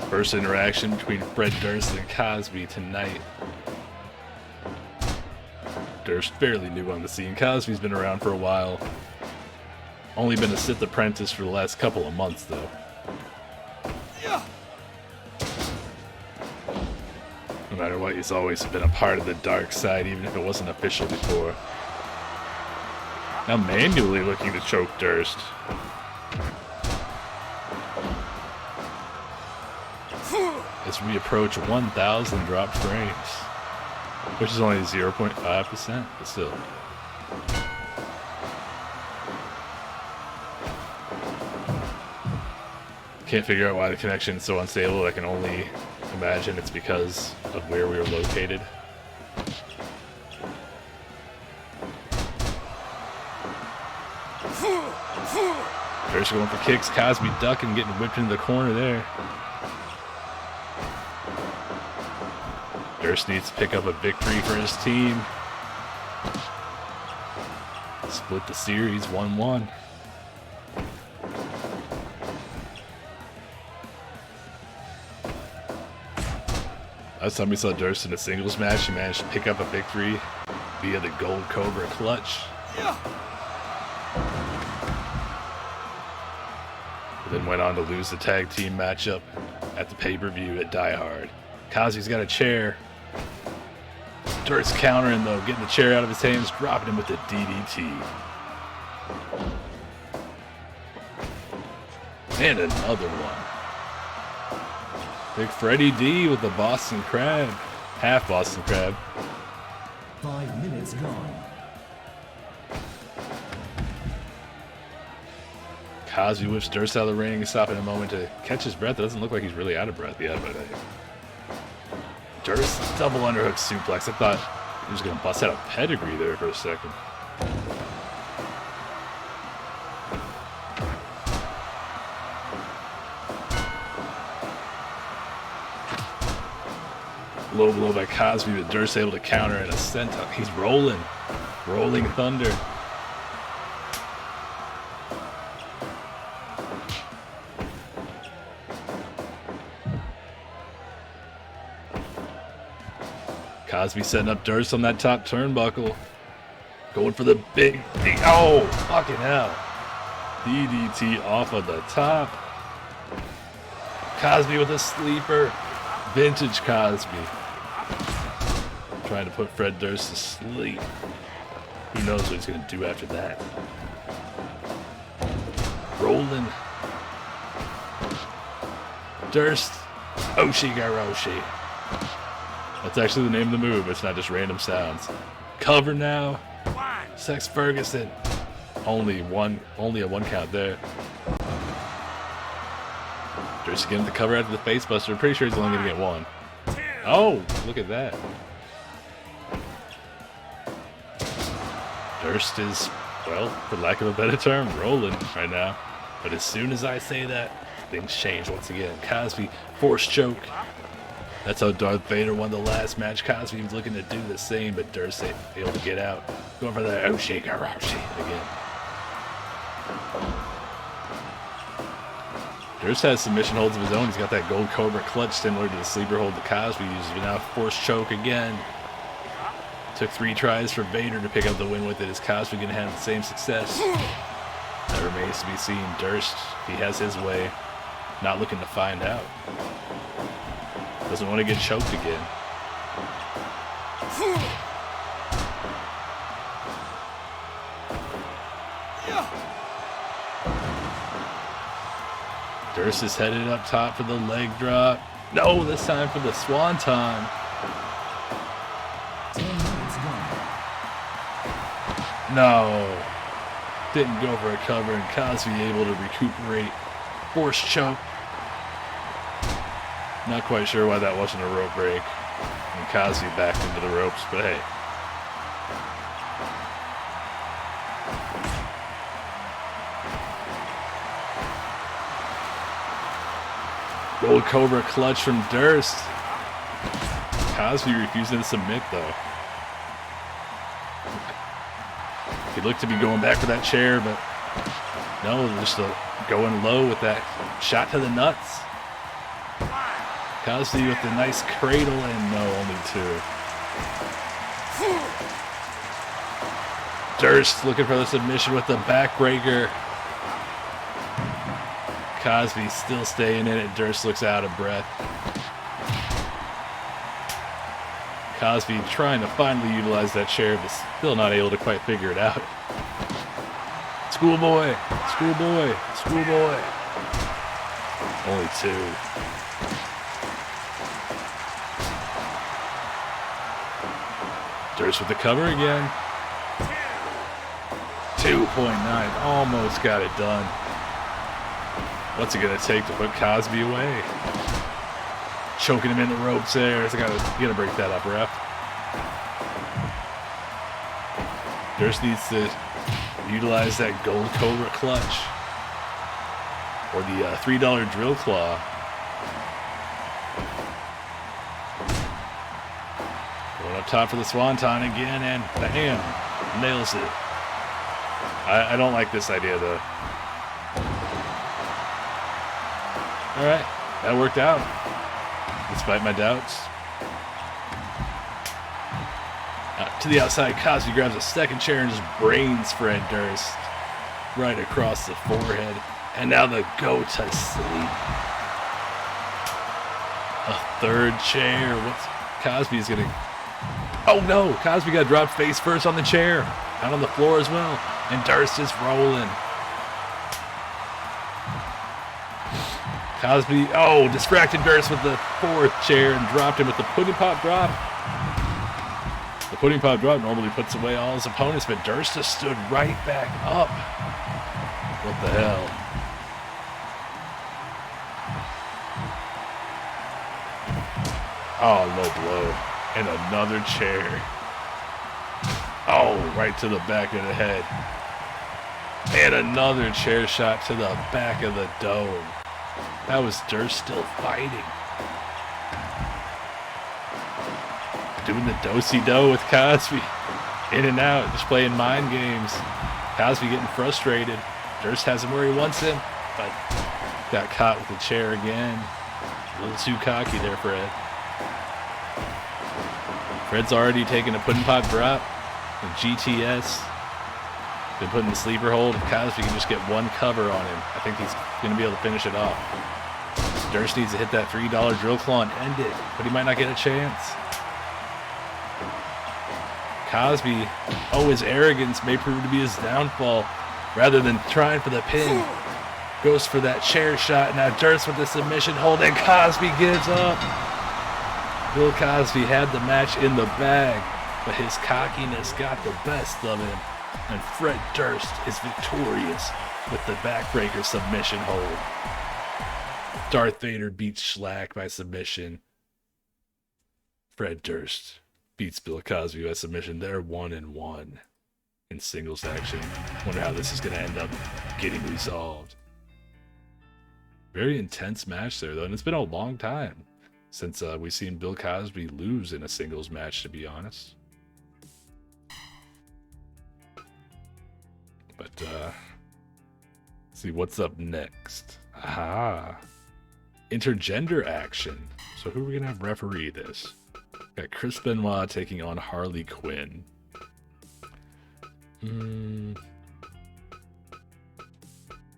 Speaker 1: First interaction between Fred Durst and Cosby tonight. Durst fairly new on the scene. Cosby's been around for a while. Only been a Sith apprentice for the last couple of months, though. No matter what, he's always been a part of the dark side, even if it wasn't official before. Now manually looking to choke Durst. As we approach 1,000 dropped frames, which is only 0.5%, but still. Can't figure out why the connection is so unstable. I can only imagine it's because of where we were located. Durst going for kicks, Cosby ducking, getting whipped into the corner there. Durst needs to pick up a victory for his team. Split the series 1-1. Last time we saw Durst in a singles match, he managed to pick up a victory via the Gold Cobra clutch. Then went on to lose the tag team matchup at the pay-per-view at Die Hard. Cosby's got a chair. Durst countering though, getting the chair out of his hands, dropping him with the DDT. And another one. Big Freddie D with the Boston Crab. Half Boston Crab.
Speaker 3: 5 minutes gone.
Speaker 1: Cosby whips Durst out of the ring, stopping a moment to catch his breath. It doesn't look like he's really out of breath yet, but Durst double underhook suplex. I thought he was going to bust out a pedigree there for a second. Low blow by Cosby, but Durst able to counter and a senton. He's rolling. Rolling thunder. Cosby setting up Durst on that top turnbuckle. Going for the big, oh, fucking hell. DDT off of the top. Cosby with a sleeper. Vintage Cosby. Trying to put Fred Durst to sleep. Who knows what he's going to do after that. Rolling. Durst. Oshigaroshi. That's actually the name of the move. It's not just random sounds. Cover now. Sex Ferguson. Only a one count there. Durst getting the cover after the face buster. I'm pretty sure he's only going to get one. Oh, look at that. Durst is, well, for lack of a better term, rolling right now. But as soon as I say that, things change once again. Cosby, force choke. That's how Darth Vader won the last match. Cosby was looking to do the same, but Durst able to get out. Going for the Oshigaroshi again. Durst has submission holds of his own. He's got that Gold Cobra clutch similar to the sleeper hold that Cosby uses, but now force choke again. Took 3 tries for Vader to pick up the win with it. Is Cosby going to have the same success? That remains to be seen. Durst, he has his way. Not looking to find out. Doesn't want to get choked again. Durst is headed up top for the leg drop. No, this time for the swanton.
Speaker 3: 10 minutes gone.
Speaker 1: No. Didn't go for a cover, and Cosby able to recuperate. Force choke. Not quite sure why that wasn't a rope break. And Cosby backed into the ropes, but hey. Gold Cobra clutch from Durst. Cosby refusing to submit, though. He looked to be going back for that chair, but no, just going low with that shot to the nuts. Cosby with the nice cradle, and no, only 2. Durst looking for the submission with the backbreaker. Cosby still staying in it. Durst looks out of breath. Cosby trying to finally utilize that chair, but still not able to quite figure it out. Schoolboy, schoolboy, schoolboy. Only 2. Durst with the cover again. 2.9, almost got it done. What's it gonna take to put Cosby away? Choking him in the ropes there. You gotta break that up, ref. Durst needs to utilize that Gold Cobra clutch. Or the $3 drill claw. Going up top for the Swanton again, and bam! Nails it. I don't like this idea, though. Alright, that worked out. Despite my doubts. To the outside, Cosby grabs a second chair and just brains Fred Durst right across the forehead. And now the go to sleep. A third chair. What's Cosby's gonna... Oh no! Cosby got dropped face first on the chair. Out on the floor as well. And Durst is rolling. Cosby, distracted Durst with the 4th chair and dropped him with the pudding pop drop. The pudding pop drop normally puts away all his opponents, but Durst just stood right back up. What the hell? Oh, low blow. And another chair. Oh, right to the back of the head. And another chair shot to the back of the dome. That was Durst still fighting. Doing the do-si-do with Cosby. In and out, just playing mind games. Cosby getting frustrated. Durst has him where he wants him, but got caught with the chair again. A little too cocky there, Fred. Fred's already taken a pudding pop drop. The GTS. Been put in the sleeper hold. Cosby can just get one cover on him. I think he's going to be able to finish it off. Durst needs to hit that $3 drill claw and end it, but he might not get a chance. Cosby, his arrogance may prove to be his downfall. Rather than trying for the pin, goes for that chair shot. Now Durst with the submission hold, and Cosby gives up. Bill Cosby had the match in the bag, but his cockiness got the best of him. And Fred Durst is victorious with the backbreaker submission hold. Darth Vader beats Shlak by submission. Fred Durst beats Bill Cosby by submission. They're 1-1 in singles action. Wonder how this is going to end up getting resolved. Very intense match there, though, and it's been a long time since we've seen Bill Cosby lose in a singles match, to be honest. But, see what's up next. Aha. Intergender action. So who are we going to have referee this? Got Chris Benoit taking on Harley Quinn.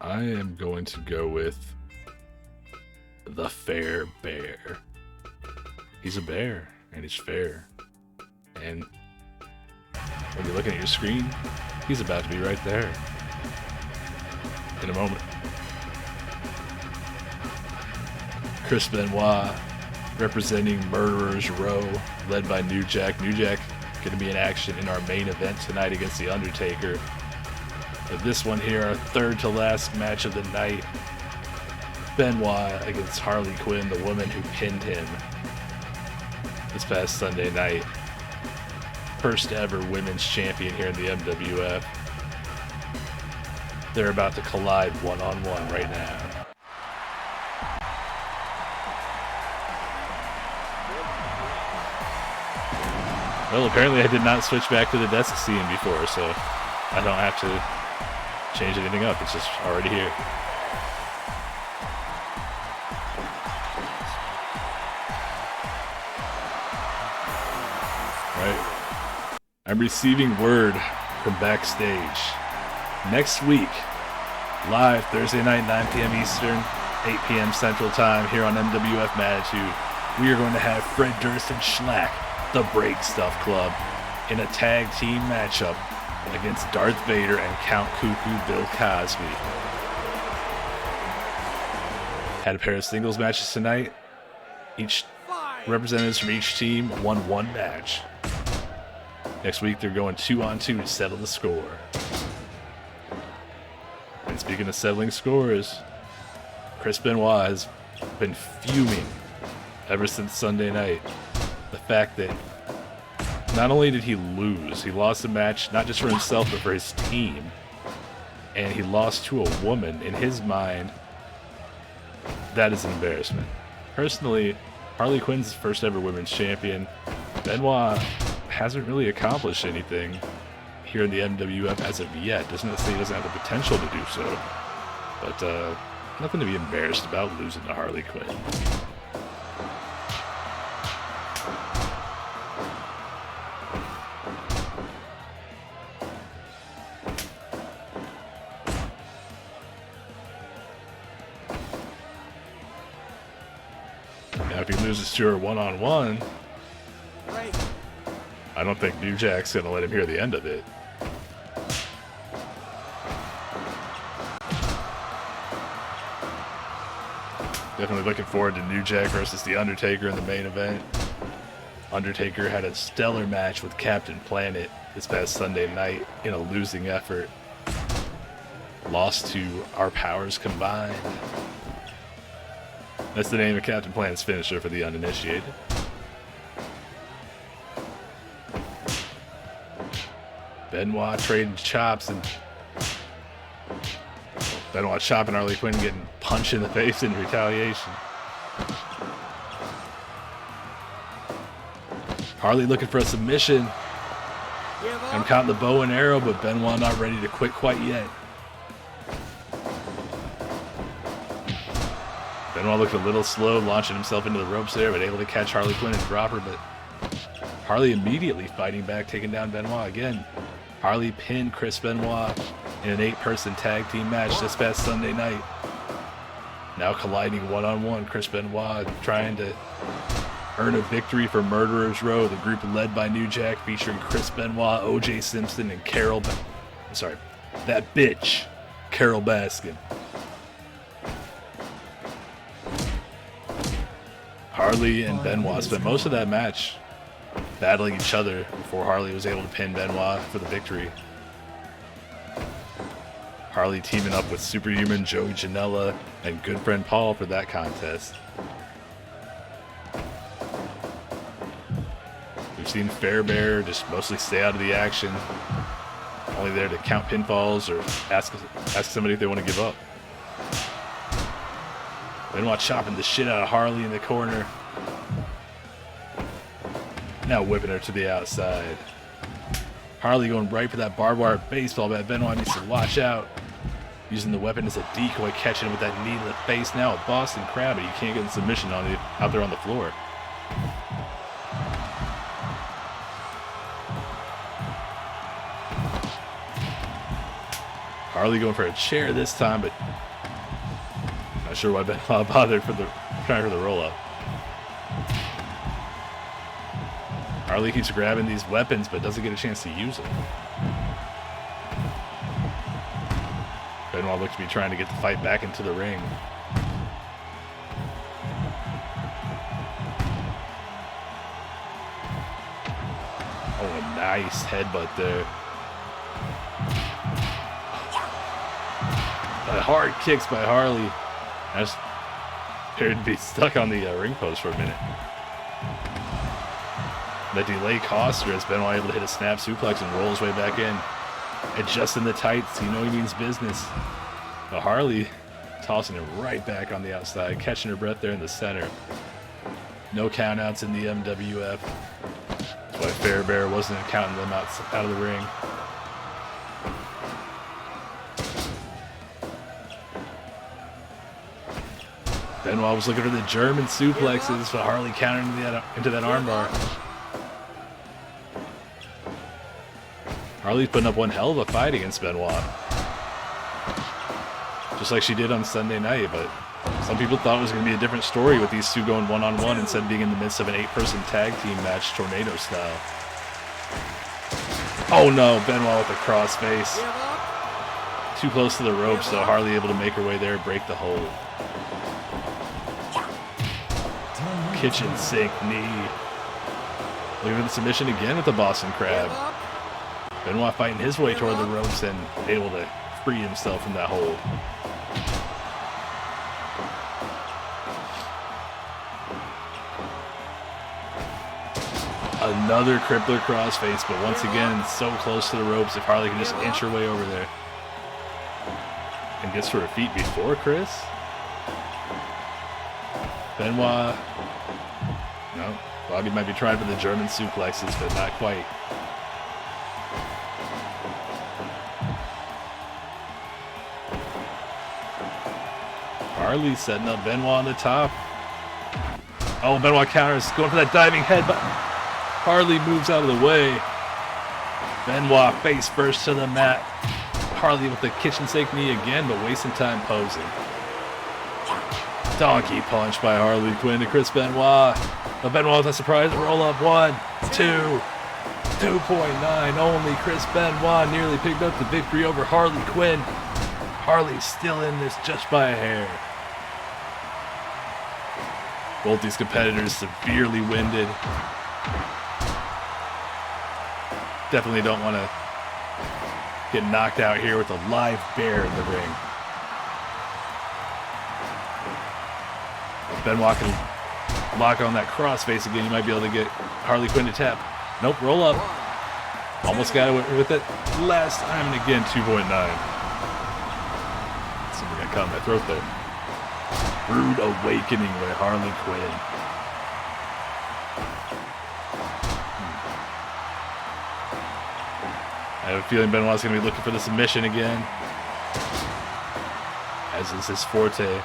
Speaker 1: I am going to go with the Fair Bear. He's a bear, and he's fair. And when you're looking at your screen, he's about to be right there. In a moment. Chris Benoit representing Murderers Row, led by New Jack. New Jack going to be in action in our main event tonight against the Undertaker. But this one here, our third to last match of the night. Benoit against Harley Quinn, the woman who pinned him this past Sunday night. First ever women's champion here in the MWF. They're about to collide one-on-one right now. Well, apparently I did not switch back to the desk scene before, so I don't have to change anything up. It's just already here. Right. I'm receiving word from backstage. Next week, live Thursday night, 9 p.m. Eastern, 8 p.m. Central Time here on MWF Mattitude, we are going to have Fred Durst and Shlak, the Break Stuff Club, in a tag team matchup against Darth Vader and Count Cuckoo Bill Cosby. Had a pair of singles matches tonight. Each representatives from each team won one match. Next week they're going 2-on-2 to settle the score. And speaking of settling scores, Chris Benoit has been fuming ever since Sunday night. The fact that not only did he lose, he lost a match not just for himself but for his team. And he lost to a woman. In his mind, that is an embarrassment. Personally, Harley Quinn's first ever women's champion. Benoit hasn't really accomplished anything here in the MWF as of yet. Doesn't say he doesn't have the potential to do so. But nothing to be embarrassed about losing to Harley Quinn. Now if he loses to her one-on-one, I don't think New Jack's going to let him hear the end of it. Definitely looking forward to New Jack versus The Undertaker in the main event. Undertaker had a stellar match with Captain Planet this past Sunday night in a losing effort. Lost to Our Powers Combined. That's the name of Captain Planet's finisher for the uninitiated. Benoit trading chops and Benoit chopping Harley Quinn, getting punched in the face in retaliation. Harley looking for a submission. I'm counting the bow and arrow, but Benoit not ready to quit quite yet. Benoit looked a little slow, launching himself into the ropes there, but able to catch Harley Quinn and drop her. But Harley immediately fighting back, taking down Benoit again. Harley pinned Chris Benoit in an 8-person tag team match this past Sunday night. Now colliding one-on-one, Chris Benoit trying to earn a victory for Murderers Row, the group led by New Jack, featuring Chris Benoit, O.J. Simpson, and that bitch, Carol Baskin. Harley and Benoit spent most of that match battling each other before Harley was able to pin Benoit for the victory. Harley teaming up with Superhuman Joey Janela and good friend Paul for that contest. We've seen Fairbear just mostly stay out of the action, only there to count pinfalls or ask somebody if they want to give up. Benoit chopping the shit out of Harley in the corner. Now whipping her to the outside. Harley going right for that barbed wire baseball bat. Benoit needs to watch out. Using the weapon as a decoy, catching him with that knee to the face. Now a Boston Crab, but you can't get the submission on it out there on the floor. Harley going for a chair this time, but not sure why Benoit bothered trying for the roll-up. Harley keeps grabbing these weapons, but doesn't get a chance to use them. Benoit looks to be trying to get the fight back into the ring. Oh, a nice headbutt there. Hard kicks by Harley. I just appeared to be stuck on the ring post for a minute. The delay cost her as Benoit able to hit a snap suplex and roll his way back in. Adjusting the tights, you know he means business. But Harley tossing it right back on the outside, catching her breath there in the center. No countouts in the MWF. That's why Fairbear wasn't counting them out of the ring. Benoit was looking for the German suplexes, but Harley countered into that armbar. Harley's putting up one hell of a fight against Benoit. Just like she did on Sunday night, but some people thought it was going to be a different story with these two going one-on-one instead of being in the midst of an 8-person tag team match, tornado style. Oh no, Benoit with a crossface. Too close to the ropes, so Harley able to make her way there, break the hold. Kitchen sink knee. Looking for the submission again with the Boston Crab. Benoit fighting his way toward the ropes and able to free himself from that hold. Another crippler crossface, but once again, so close to the ropes if Harley can just inch her way over there. And gets to her feet before Chris. Benoit. No, Bobby might be trying for the German suplexes, but not quite. Harley setting up Benoit on the top. Oh, Benoit counters, going for that diving head, but Harley moves out of the way. Benoit face first to the mat. Harley with the kitchen sink knee again, but wasting time posing. Donkey punch by Harley Quinn to Chris Benoit. But Benoit with a surprise roll up. 1, 2, 2.9. Only Chris Benoit nearly picked up the victory over Harley Quinn. Harley's still in this just by a hair. Both these competitors severely winded. Definitely don't want to get knocked out here with a live bear in the ring. If Benoit can lock on that crossface again, you might be able to get Harley Quinn to tap. Nope, roll up. Almost got away with it last time, and again, 2.9. Something got caught in my throat there. Rude awakening by Harley Quinn. I have a feeling Benoit's going to be looking for the submission again, as is his forte.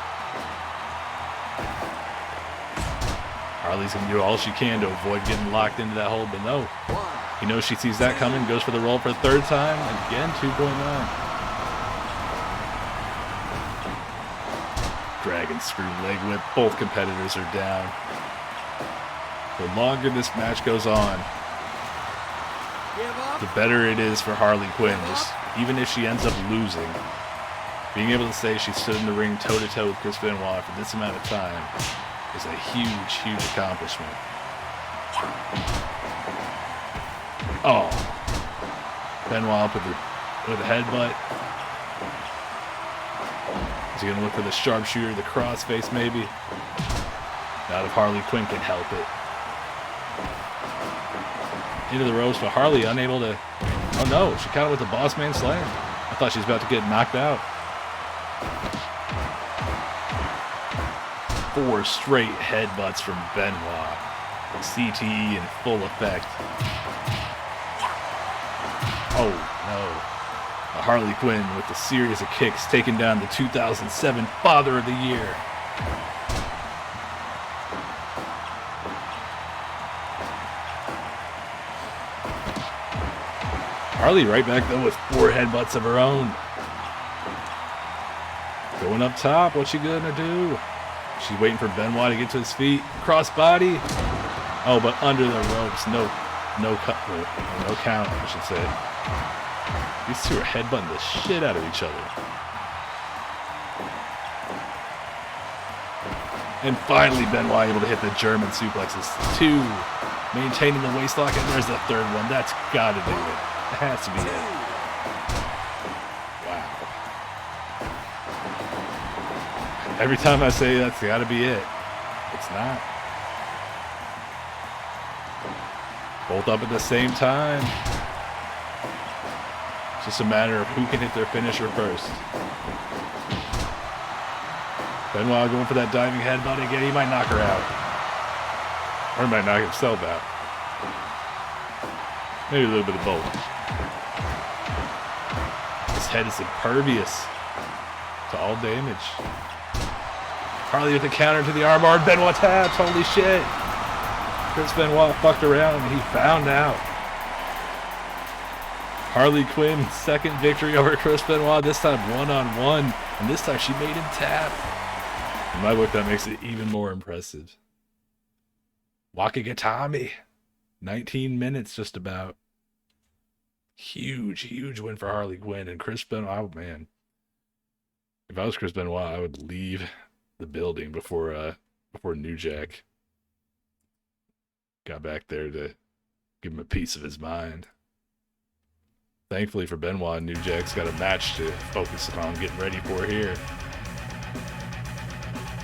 Speaker 1: Harley's going to do all she can to avoid getting locked into that hold, but no. He knows she sees that coming, goes for the roll for a third time. Again, 2.9. Dragon screw leg whip. Both competitors are down. The longer this match goes on, the better it is for Harley Quinn. Just even if she ends up losing, being able to say she stood in the ring toe-to-toe with Chris Benoit for this amount of time is a huge, huge accomplishment. Oh. Benoit up with a headbutt. Is he going to look for the sharpshooter, the crossface maybe? Not if Harley Quinn can help it. Into the ropes, but Harley unable to... Oh no, she caught it with the Boss Man Slam. I thought she was about to get knocked out. 4 straight headbutts from Benoit. CTE in full effect. Oh no. Harley Quinn with a series of kicks taking down the 2007 Father of the Year. Harley right back though with 4 headbutts of her own. Going up top, what's she gonna do? She's waiting for Benoit to get to his feet. Cross body. Oh, but under the ropes. No count, I should say. These two are headbutting the shit out of each other. And finally, Benoit able to hit the German suplexes. 2. Maintaining the waistlock, and there's the third one. That's got to do it. It has to be it. Wow. Every time I say that's got to be it, it's not. Both up at the same time. It's just a matter of who can hit their finisher first. Benoit going for that diving headbutt again. He might knock her out. Or he might knock himself out. Maybe a little bit of both. His head is impervious to all damage. Harley with the counter to the armbar. Benoit taps. Holy shit. Chris Benoit fucked around and he found out. Harley Quinn's second victory over Chris Benoit, this time one-on-one, and this time she made him tap. In my book, that makes it even more impressive. Wakagatami. 19 minutes just about. Huge, huge win for Harley Quinn. And Chris Benoit, oh man. If I was Chris Benoit, I would leave the building before New Jack got back there to give him a piece of his mind. Thankfully for Benoit, New Jack's got a match to focus on getting ready for here.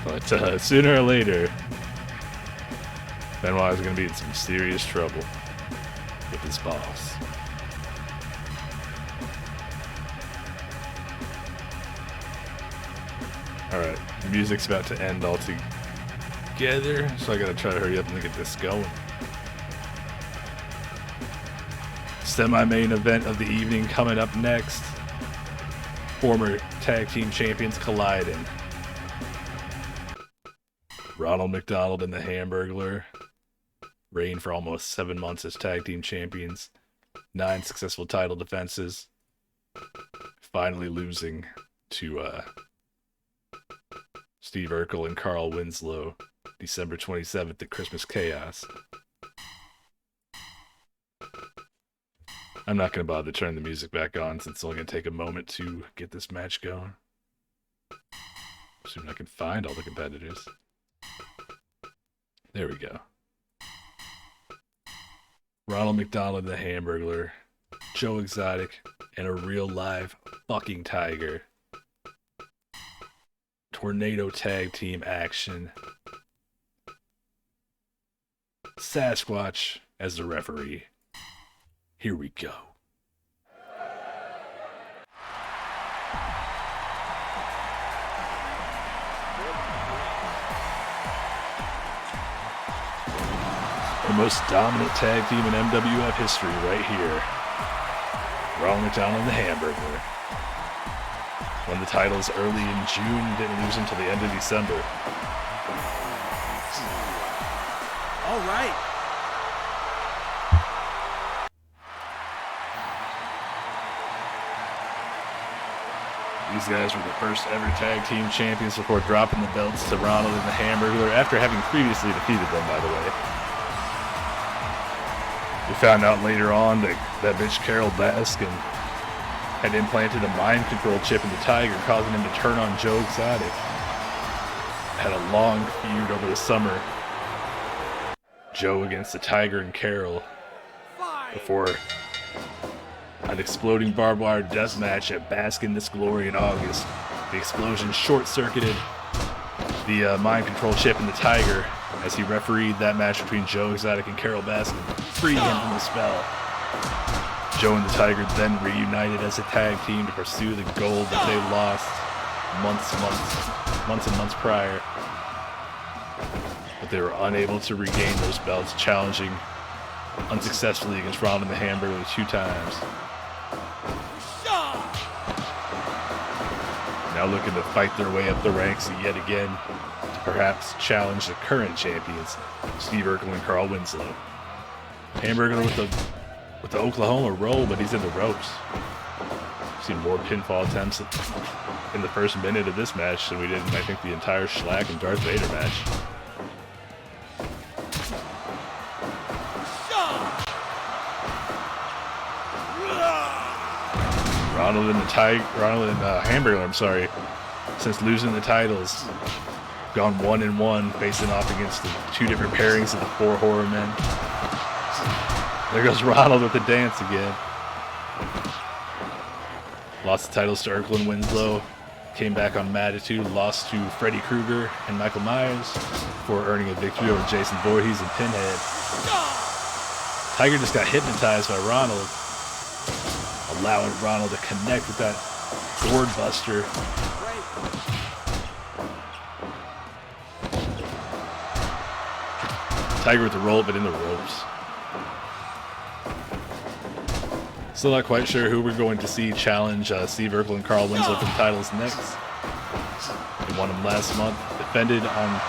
Speaker 1: But sooner or later, Benoit is going to be in some serious trouble with his boss. Alright, the music's about to end altogether, so I gotta try to hurry up and get this going. Semi-main event of the evening coming up next. Former tag team champions colliding. Ronald McDonald and the Hamburglar reign for almost 7 months as tag team champions. 9 successful title defenses. Finally losing to Steve Urkel and Carl Winslow December 27th at Christmas Chaos. I'm not going to bother to turn the music back on since it's only going to take a moment to get this match going. Assuming I can find all the competitors. There we go. Ronald McDonald and the Hamburglar, Joe Exotic, and a real live fucking tiger. Tornado tag team action. Sasquatch as the referee. Here we go. The most dominant tag team in MWF history right here. Ronald McDonald and the Hamburglar. Won the titles early in June, didn't lose until the end of December.
Speaker 4: All right.
Speaker 1: These guys were the first ever tag team champions before dropping the belts to Ronald and the Hamburglar after having previously defeated them, by the way. We found out later on that bitch Carol Baskin had implanted a mind control chip in the Tiger, causing him to turn on Joe Exotic. Had a long feud over the summer. Joe against the Tiger and Carol. Before an exploding barbed wire death match at Bask in This Glory in August. The explosion short-circuited the mind control chip in the Tiger as he refereed that match between Joe Exotic and Carol Baskin, freeing him from the spell. Joe and the Tiger then reunited as a tag team to pursue the gold that they lost months and months prior. But they were unable to regain those belts, challenging unsuccessfully against Ronald and the Hamburglar 2 times. Now looking to fight their way up the ranks yet again to perhaps challenge the current champions, Steve Urkel and Carl Winslow. Hamburglar with the Oklahoma roll, but he's in the ropes. We've seen more pinfall attempts in the first minute of this match than we did in, I think, the entire Shlak and Darth Vader match. Ronald and Hamburglar, since losing the titles, gone 1-1, facing off against the 2 different pairings of the 4 Horror Men. There goes Ronald with the dance again. Lost the titles to Urkel and Winslow. Came back on Mattitude, lost to Freddy Krueger and Michael Myers before earning a victory over Jason Voorhees and Pinhead. Tiger just got hypnotized by Ronald, allowing Ronald to connect with that board buster. Tiger with the roll, but in the ropes. Still not quite sure who we're going to see challenge Steve Urkel and Carl Winslow for the titles next. They won them last month. Defended on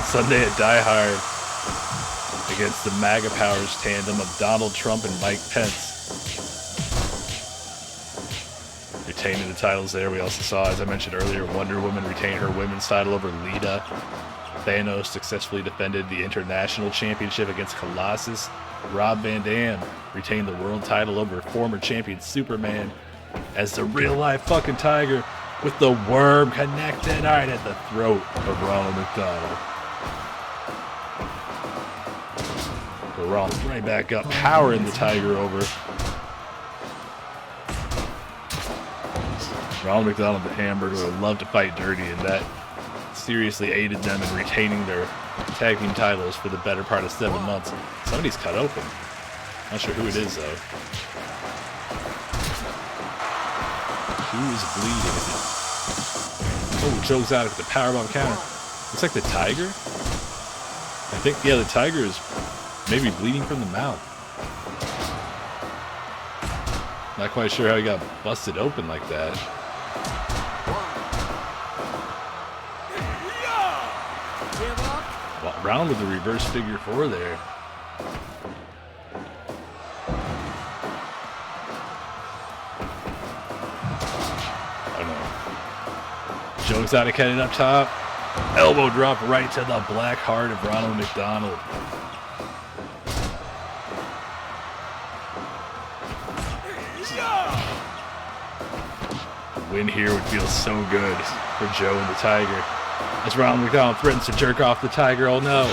Speaker 1: Sunday at Die Hard against the MAGA Powers tandem of Donald Trump and Mike Pence. Retaining the titles there. We also saw, as I mentioned earlier, Wonder Woman retain her women's title over Lita. Thanos successfully defended the International Championship against Colossus. Rob Van Dam retained the world title over former champion Superman as the real-life fucking Tiger with the worm connected right at the throat of Ronald McDonald. But Ronald right back up, powering the Tiger over. Ronald McDonald, the Hamburglar, would love to fight dirty, and that seriously aided them in retaining their tag team titles for the better part of 7 months. Somebody's cut open. Not sure who it is, though. Who is bleeding? Oh, Joe's out with the powerbomb counter. Looks like the Tiger? I think, yeah, the Tiger is maybe bleeding from the mouth. Not quite sure how he got busted open like that. Well, Ronald with the reverse figure 4 there. Joe Exotic headed up top. Elbow drop right to the black heart of Ronald McDonald. The win here would feel so good for Joe and the Tiger. As Ronald McDonald threatens to jerk off the Tiger. Oh no.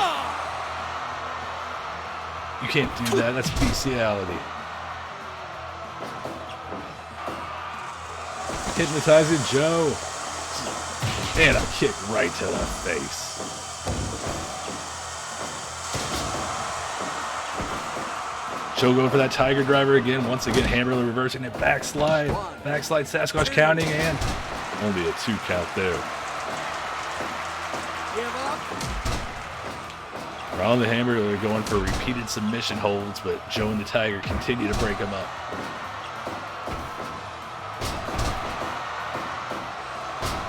Speaker 1: You can't do that. That's bestiality. Hypnotizing Joe. And a kick right to the face. Joe going for that Tiger driver again. Once again, Hamburglar reversing it. Backslide. Backslide Sasquatch counting, and only a 2 count there. Ronald the Hamburglar going for repeated submission holds, but Joe and the Tiger continue to break him up.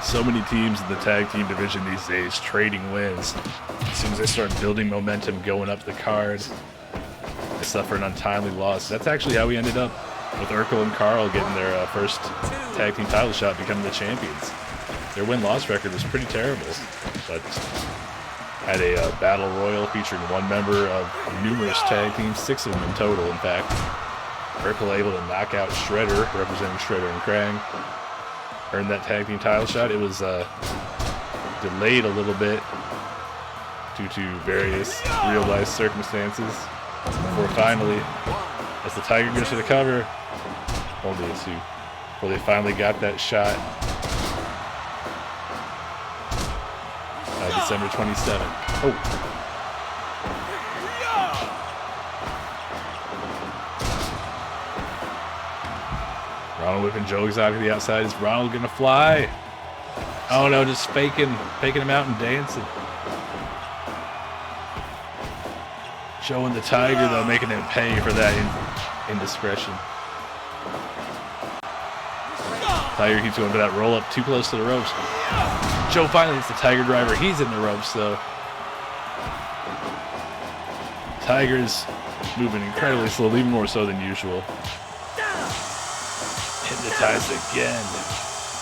Speaker 1: So many teams in the tag team division these days trading wins. As soon as they start building momentum going up the card, they suffer an untimely loss. That's actually how we ended up with Urkel and Carl getting their first tag team title shot, becoming the champions. Their win-loss record was pretty terrible, but had a battle royal featuring one member of numerous tag teams, 6 of them in total, in fact. Urkel able to knock out Shredder, representing Shredder and Krang. Earned that tag team title shot. It was delayed a little bit due to various real-life circumstances before finally, as the Tiger goes to the cover, only a 2, before they finally got that shot. December 27th. Oh. Ronald whipping Joe Exotic to the outside. Is Ronald gonna fly? Oh no, just faking him out and dancing. Joe and the Tiger though, making him pay for that indiscretion. Tiger keeps going for that roll up, too close to the ropes. Joe finally hits the Tiger driver. He's in the ropes though. Tiger's moving incredibly slowly, even more so than usual. Hypnotized again.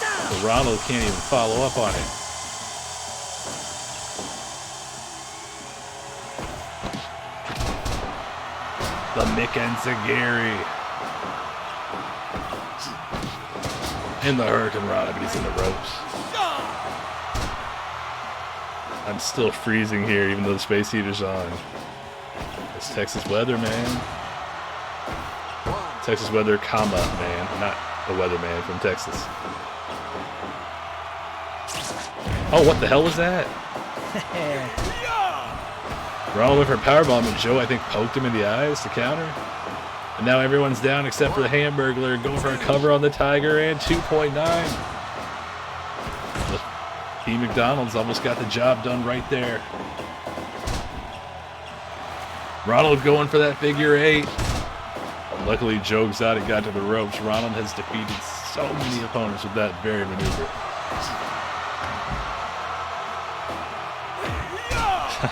Speaker 1: But Ronald can't even follow up on it. The Mick and Zagari. In the Hurricane Rana, but he's in the ropes. I'm still freezing here, even though the space heater's on. It's Texas weather, man. Texas weather, comma, man. Not the weatherman from Texas. Oh, what the hell was that? Ronald went for a powerbomb, and Joe, I think, poked him in the eyes to counter. And now everyone's down except for the Hamburglar, going for a cover on the Tiger, and 2.9. The Team McDonald's almost got the job done right there. Ronald going for that figure 8. Luckily, Joe Exotic got to the ropes. Ronald has defeated so many opponents with that very maneuver.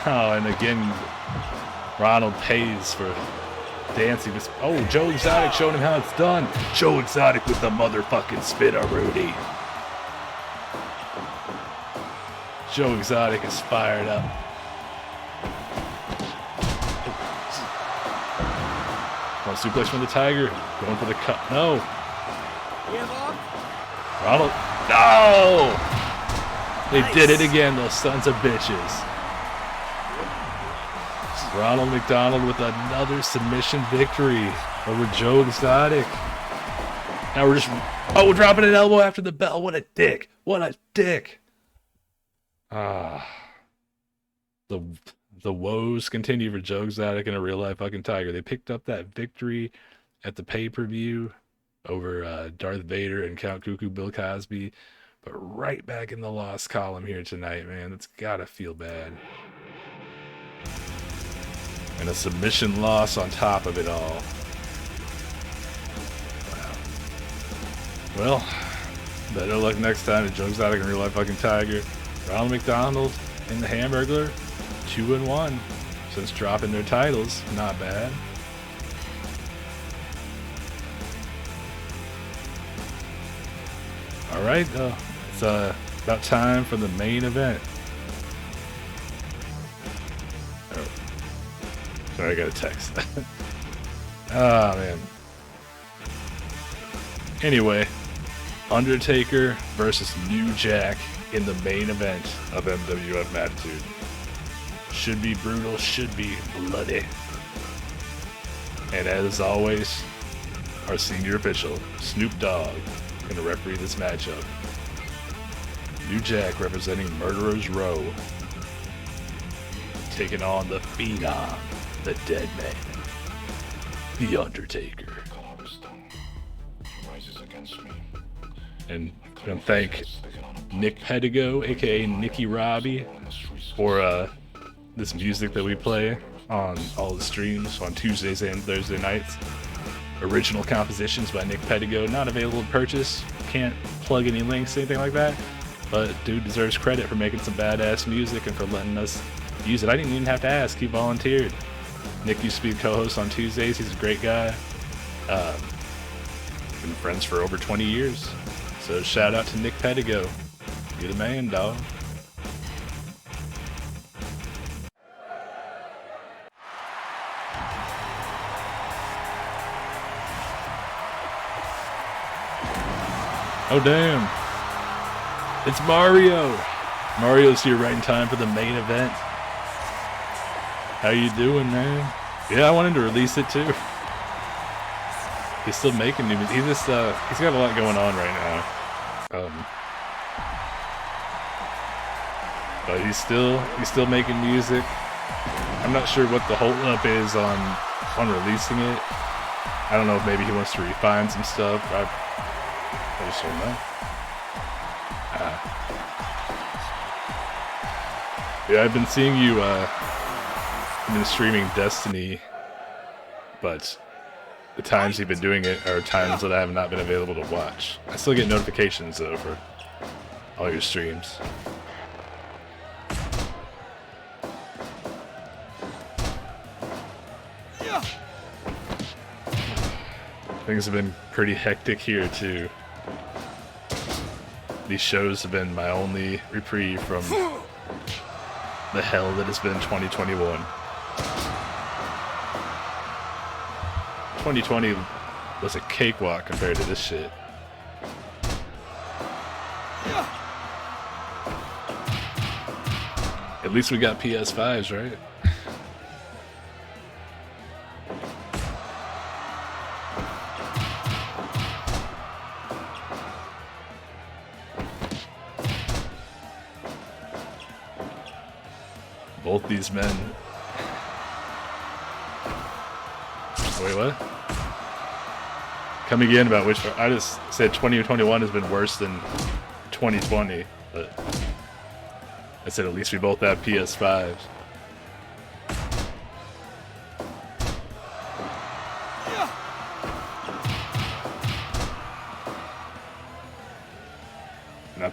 Speaker 1: Oh, and again, Ronald pays for dancing. Oh, Joe Exotic showing him how it's done. Joe Exotic with the motherfucking spinner, Rudy. Joe Exotic is fired up. One suplex from the Tiger. Going for the cut. No. Ronald. No! They did it again, those sons of bitches. Ronald McDonald with another submission victory over Joe Exotic. Now we're dropping an elbow after the bell. What a dick. What a dick. The woes continue for Joe Exotic and a real life fucking Tiger. They picked up that victory at the pay-per-view over Darth Vader and Count Cuckoo Bill Cosby, but right back in the lost column here tonight, man. That's gotta feel bad. And a submission loss on top of it all. Wow. Well, better luck next time to Joe Exotic and real life fucking Tiger. Ronald McDonald and the Hamburglar, 2-1 since dropping their titles. Not bad. All right, it's about time for the main event. Oh, sorry, I got a text. Ah, man. Anyway, Undertaker versus New Jack in the main event of MWF Mattitude. Should be brutal, should be bloody. And as always, our senior official, Snoop Dogg, gonna referee this matchup. New Jack representing Murderers Row, taking on the Phenom, the Dead Man, the Undertaker. And I'm gonna thank Nick Pedigo, aka Nicky Robbie, for this music that we play on all the streams on Tuesdays and Thursday nights. Original compositions by Nick Pedigo, not available to purchase. Can't plug any links, anything like that. But dude deserves credit for making some badass music and for letting us use it. I didn't even have to ask, he volunteered. Nick used to be the co-host on Tuesdays. He's a great guy. Been friends for over 20 years. So shout out to Nick Pedigo. You're the man, dog. Oh damn. It's Mario. Mario's here right in time for the main event. How you doing, man? Yeah, I wanted to release it too. He's still making new music. He's got a lot going on right now. But he's still making music. I'm not sure what the holdup is on releasing it. I don't know if maybe he wants to refine some stuff. I just don't know. Yeah, I've been seeing you. I've been streaming Destiny, but the times you've been doing it are times that I have not been available to watch. I still get notifications though for all your streams. Things have been pretty hectic here too. These shows have been my only reprieve from the hell that has been 2021. 2020 was a cakewalk compared to this shit. At least we got PS5s, right? Both these men. Wait, what? Come again about which? I just said 2021 has been worse than 2020, but I said at least we both have PS5s.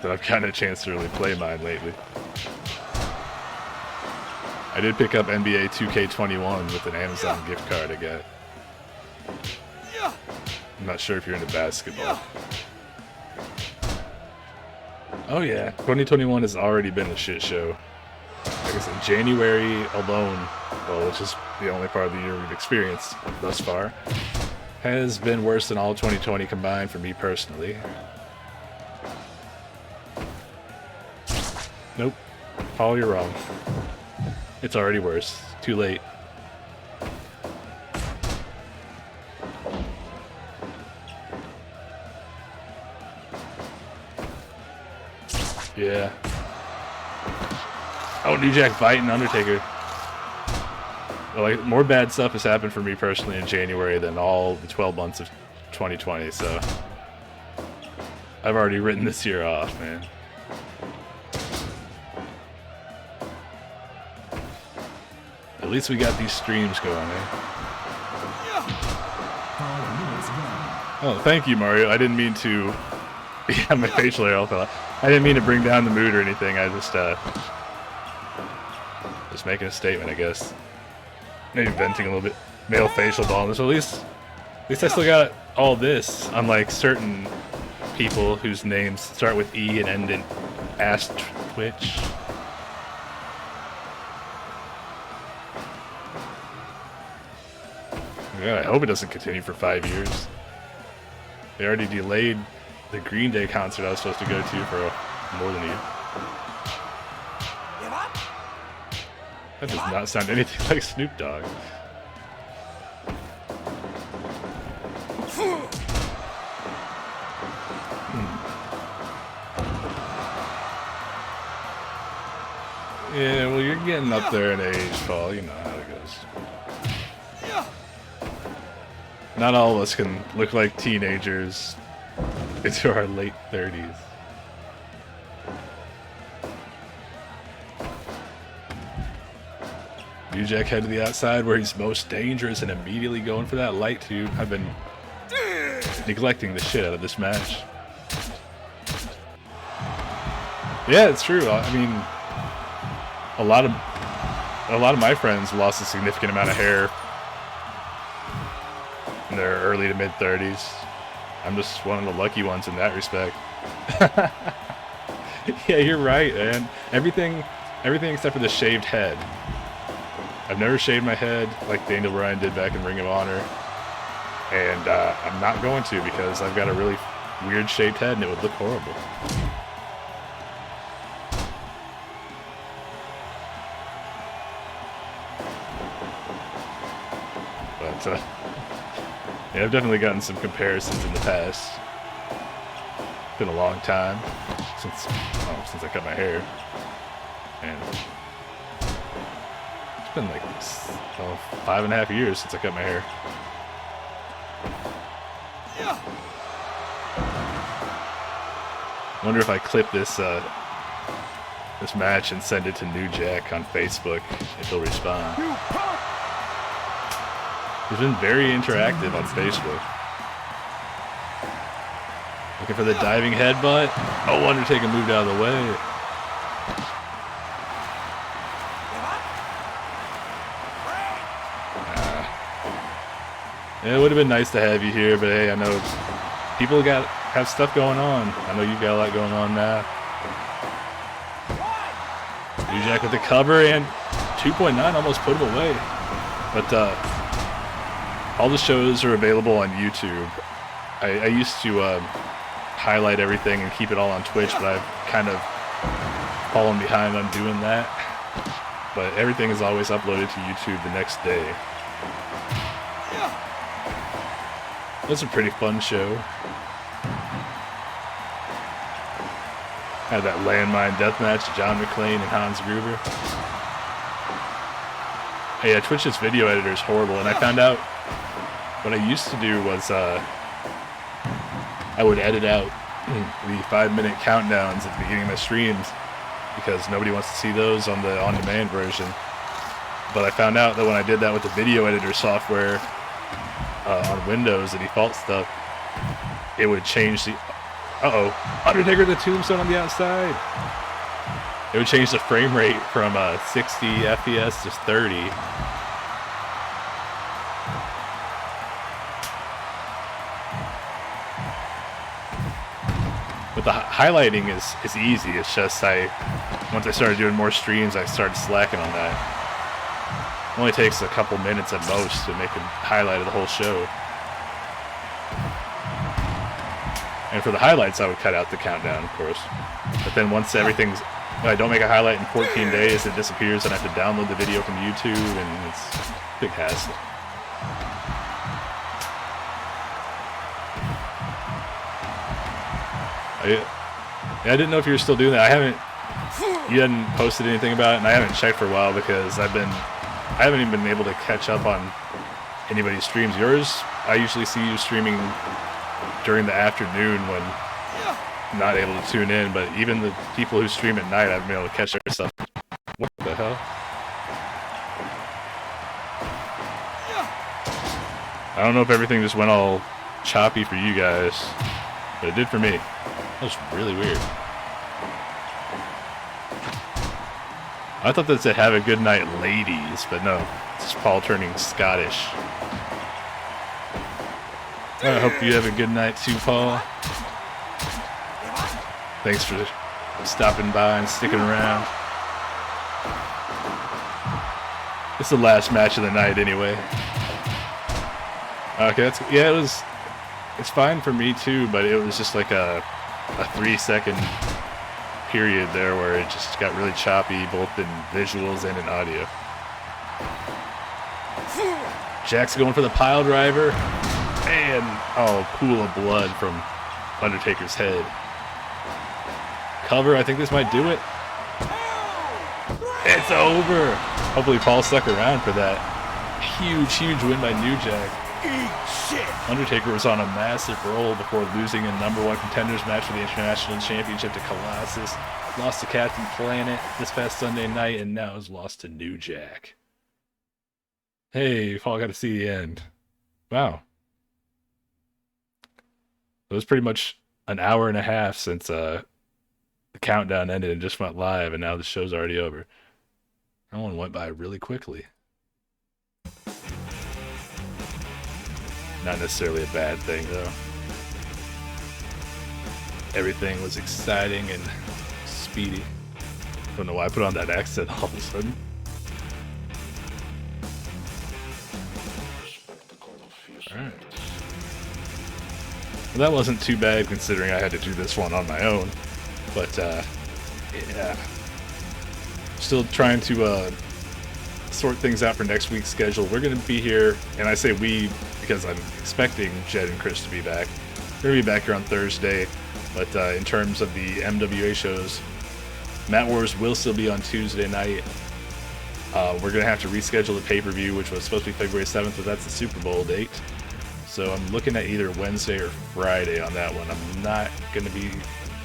Speaker 1: that I've gotten a chance to really play mine lately. I did pick up NBA 2K21 with an Amazon gift card I got. I'm not sure if you're into basketball. Oh yeah, 2021 has already been a shit show. I guess in January alone, well, which is the only part of the year we've experienced thus far, has been worse than all 2020 combined for me personally. Nope. Paul, you're wrong. It's already worse. Too late. Yeah. Oh, New Jack biting Undertaker. Like, more bad stuff has happened for me personally in January than all the 12 months of 2020, so I've already written this year off, man. At least we got these streams going, eh?
Speaker 3: 5 minutes gone.
Speaker 1: Oh, thank you, Mario. I didn't mean to... Yeah, my facial hair all fell out. I didn't mean to bring down the mood or anything. I just making a statement, I guess. Maybe venting a little bit. Male facial baldness. Well, at least I still got all this. Unlike certain people whose names start with E and end in ass twitch. Yeah, I hope it doesn't continue for 5 years. They already delayed the Green Day concert I was supposed to go to for more than a year. That does not sound anything like Snoop Dogg. Yeah, well, you're getting up there in age, Paul. You know how it goes. Not all of us can look like teenagers into our late 30s. New Jack head to the outside where he's most dangerous and immediately going for that light tube. I've been neglecting the shit out of this match. Yeah, it's true. I mean, a lot of my friends lost a significant amount of hair in their early to mid 30s. I'm just one of the lucky ones in that respect. Yeah, you're right, man. Everything except for the shaved head. I've never shaved my head like Daniel Bryan did back in Ring of Honor, and I'm not going to because I've got a really weird shaped head and it would look horrible. But yeah, I've definitely gotten some comparisons in the past. It's been a long time since I cut my hair, and it's been like 5.5 years since I cut my hair. Wonder if I clip this this match and send it to New Jack on Facebook if he'll respond. He's been very interactive on Facebook. Looking for the diving headbutt. Oh, Undertaker moved out of the way. Yeah, it would have been nice to have you here, but hey, I know people have stuff going on. I know you've got a lot going on now. New Jack with the cover and 2.9 almost put him away. But all the shows are available on YouTube. I used to highlight everything and keep it all on Twitch, but I've kind of fallen behind on doing that. But everything is always uploaded to YouTube the next day. It was a pretty fun show. Had that landmine deathmatch, John McClane and Hans Gruber. Hey, yeah, Twitch's video editor is horrible, and I found out what I used to do was I would edit out the 5-minute countdowns at the beginning of my streams because nobody wants to see those on the on-demand version. But I found out that when I did that with the video editor software on Windows, the default stuff, it would change the Uh-oh. Undertaker the tombstone on the outside. It would change the frame rate from 60 FPS to 30. But the highlighting is easy. It's just once I started doing more streams, I started slacking on that. It only takes a couple minutes at most to make a highlight of the whole show. And for the highlights, I would cut out the countdown, of course. But then once everything's... If I don't make a highlight in 14 days, it disappears, and I have to download the video from YouTube, and it's a big hassle. I didn't know if you were still doing that. You hadn't posted anything about it, and I haven't checked for a while because I haven't even been able to catch up on anybody's streams. Yours, I usually see you streaming during the afternoon when I'm not able to tune in, but even the people who stream at night, I've been able to catch their stuff. What the hell? I don't know if everything just went all choppy for you guys, but it did for me. That was really weird. I thought that said have a good night, ladies, but no. It's just Paul turning Scottish. I hope you have a good night too, Paul. Thanks for stopping by and sticking around. It's the last match of the night anyway. Okay, it's fine for me too, but it was just like a 3-second period there where it just got really choppy, both in visuals and in audio. Jack's going for the pile driver, and pool of blood from Undertaker's head. Cover, I think this might do it. It's over. Hopefully Paul stuck around for that huge win by New Jack. Undertaker was on a massive roll before losing a #1 contenders match for the International Championship to Colossus. Lost to Captain Planet this past Sunday night, and now is lost to New Jack. Hey, Paul got to see the end. Wow. It was pretty much an hour and a half since the countdown ended and just went live, and now the show's already over. That one went by really quickly. Not necessarily a bad thing, though. Everything was exciting and speedy. Don't know why I put on that accent all of a sudden. Alright. Well, that wasn't too bad considering I had to do this one on my own. But, yeah. Still trying to sort things out for next week's schedule. We're going to be here, and I say we because I'm expecting Jed and Chris to be back. They're going to be back here on Thursday, but in terms of the MWA shows, Mat Wars will still be on Tuesday night. We're going to have to reschedule the pay-per-view, which was supposed to be February 7th, but that's the Super Bowl date. So I'm looking at either Wednesday or Friday on that one. I'm not going to be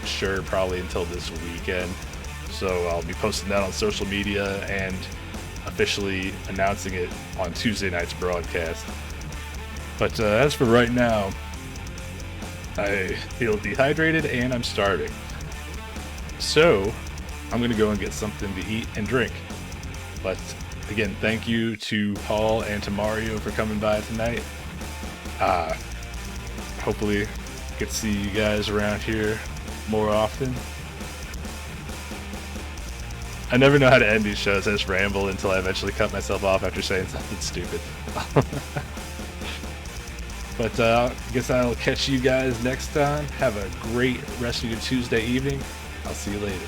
Speaker 1: sure probably until this weekend. So I'll be posting that on social media and officially announcing it on Tuesday night's broadcast. But as for right now, I feel dehydrated and I'm starving. So I'm going to go and get something to eat and drink. But again, thank you to Paul and to Mario for coming by tonight. Hopefully get to see you guys around here more often. I never know how to end these shows. I just ramble until I eventually cut myself off after saying something stupid. But I guess I'll catch you guys next time. Have a great rest of your Tuesday evening. I'll see you later.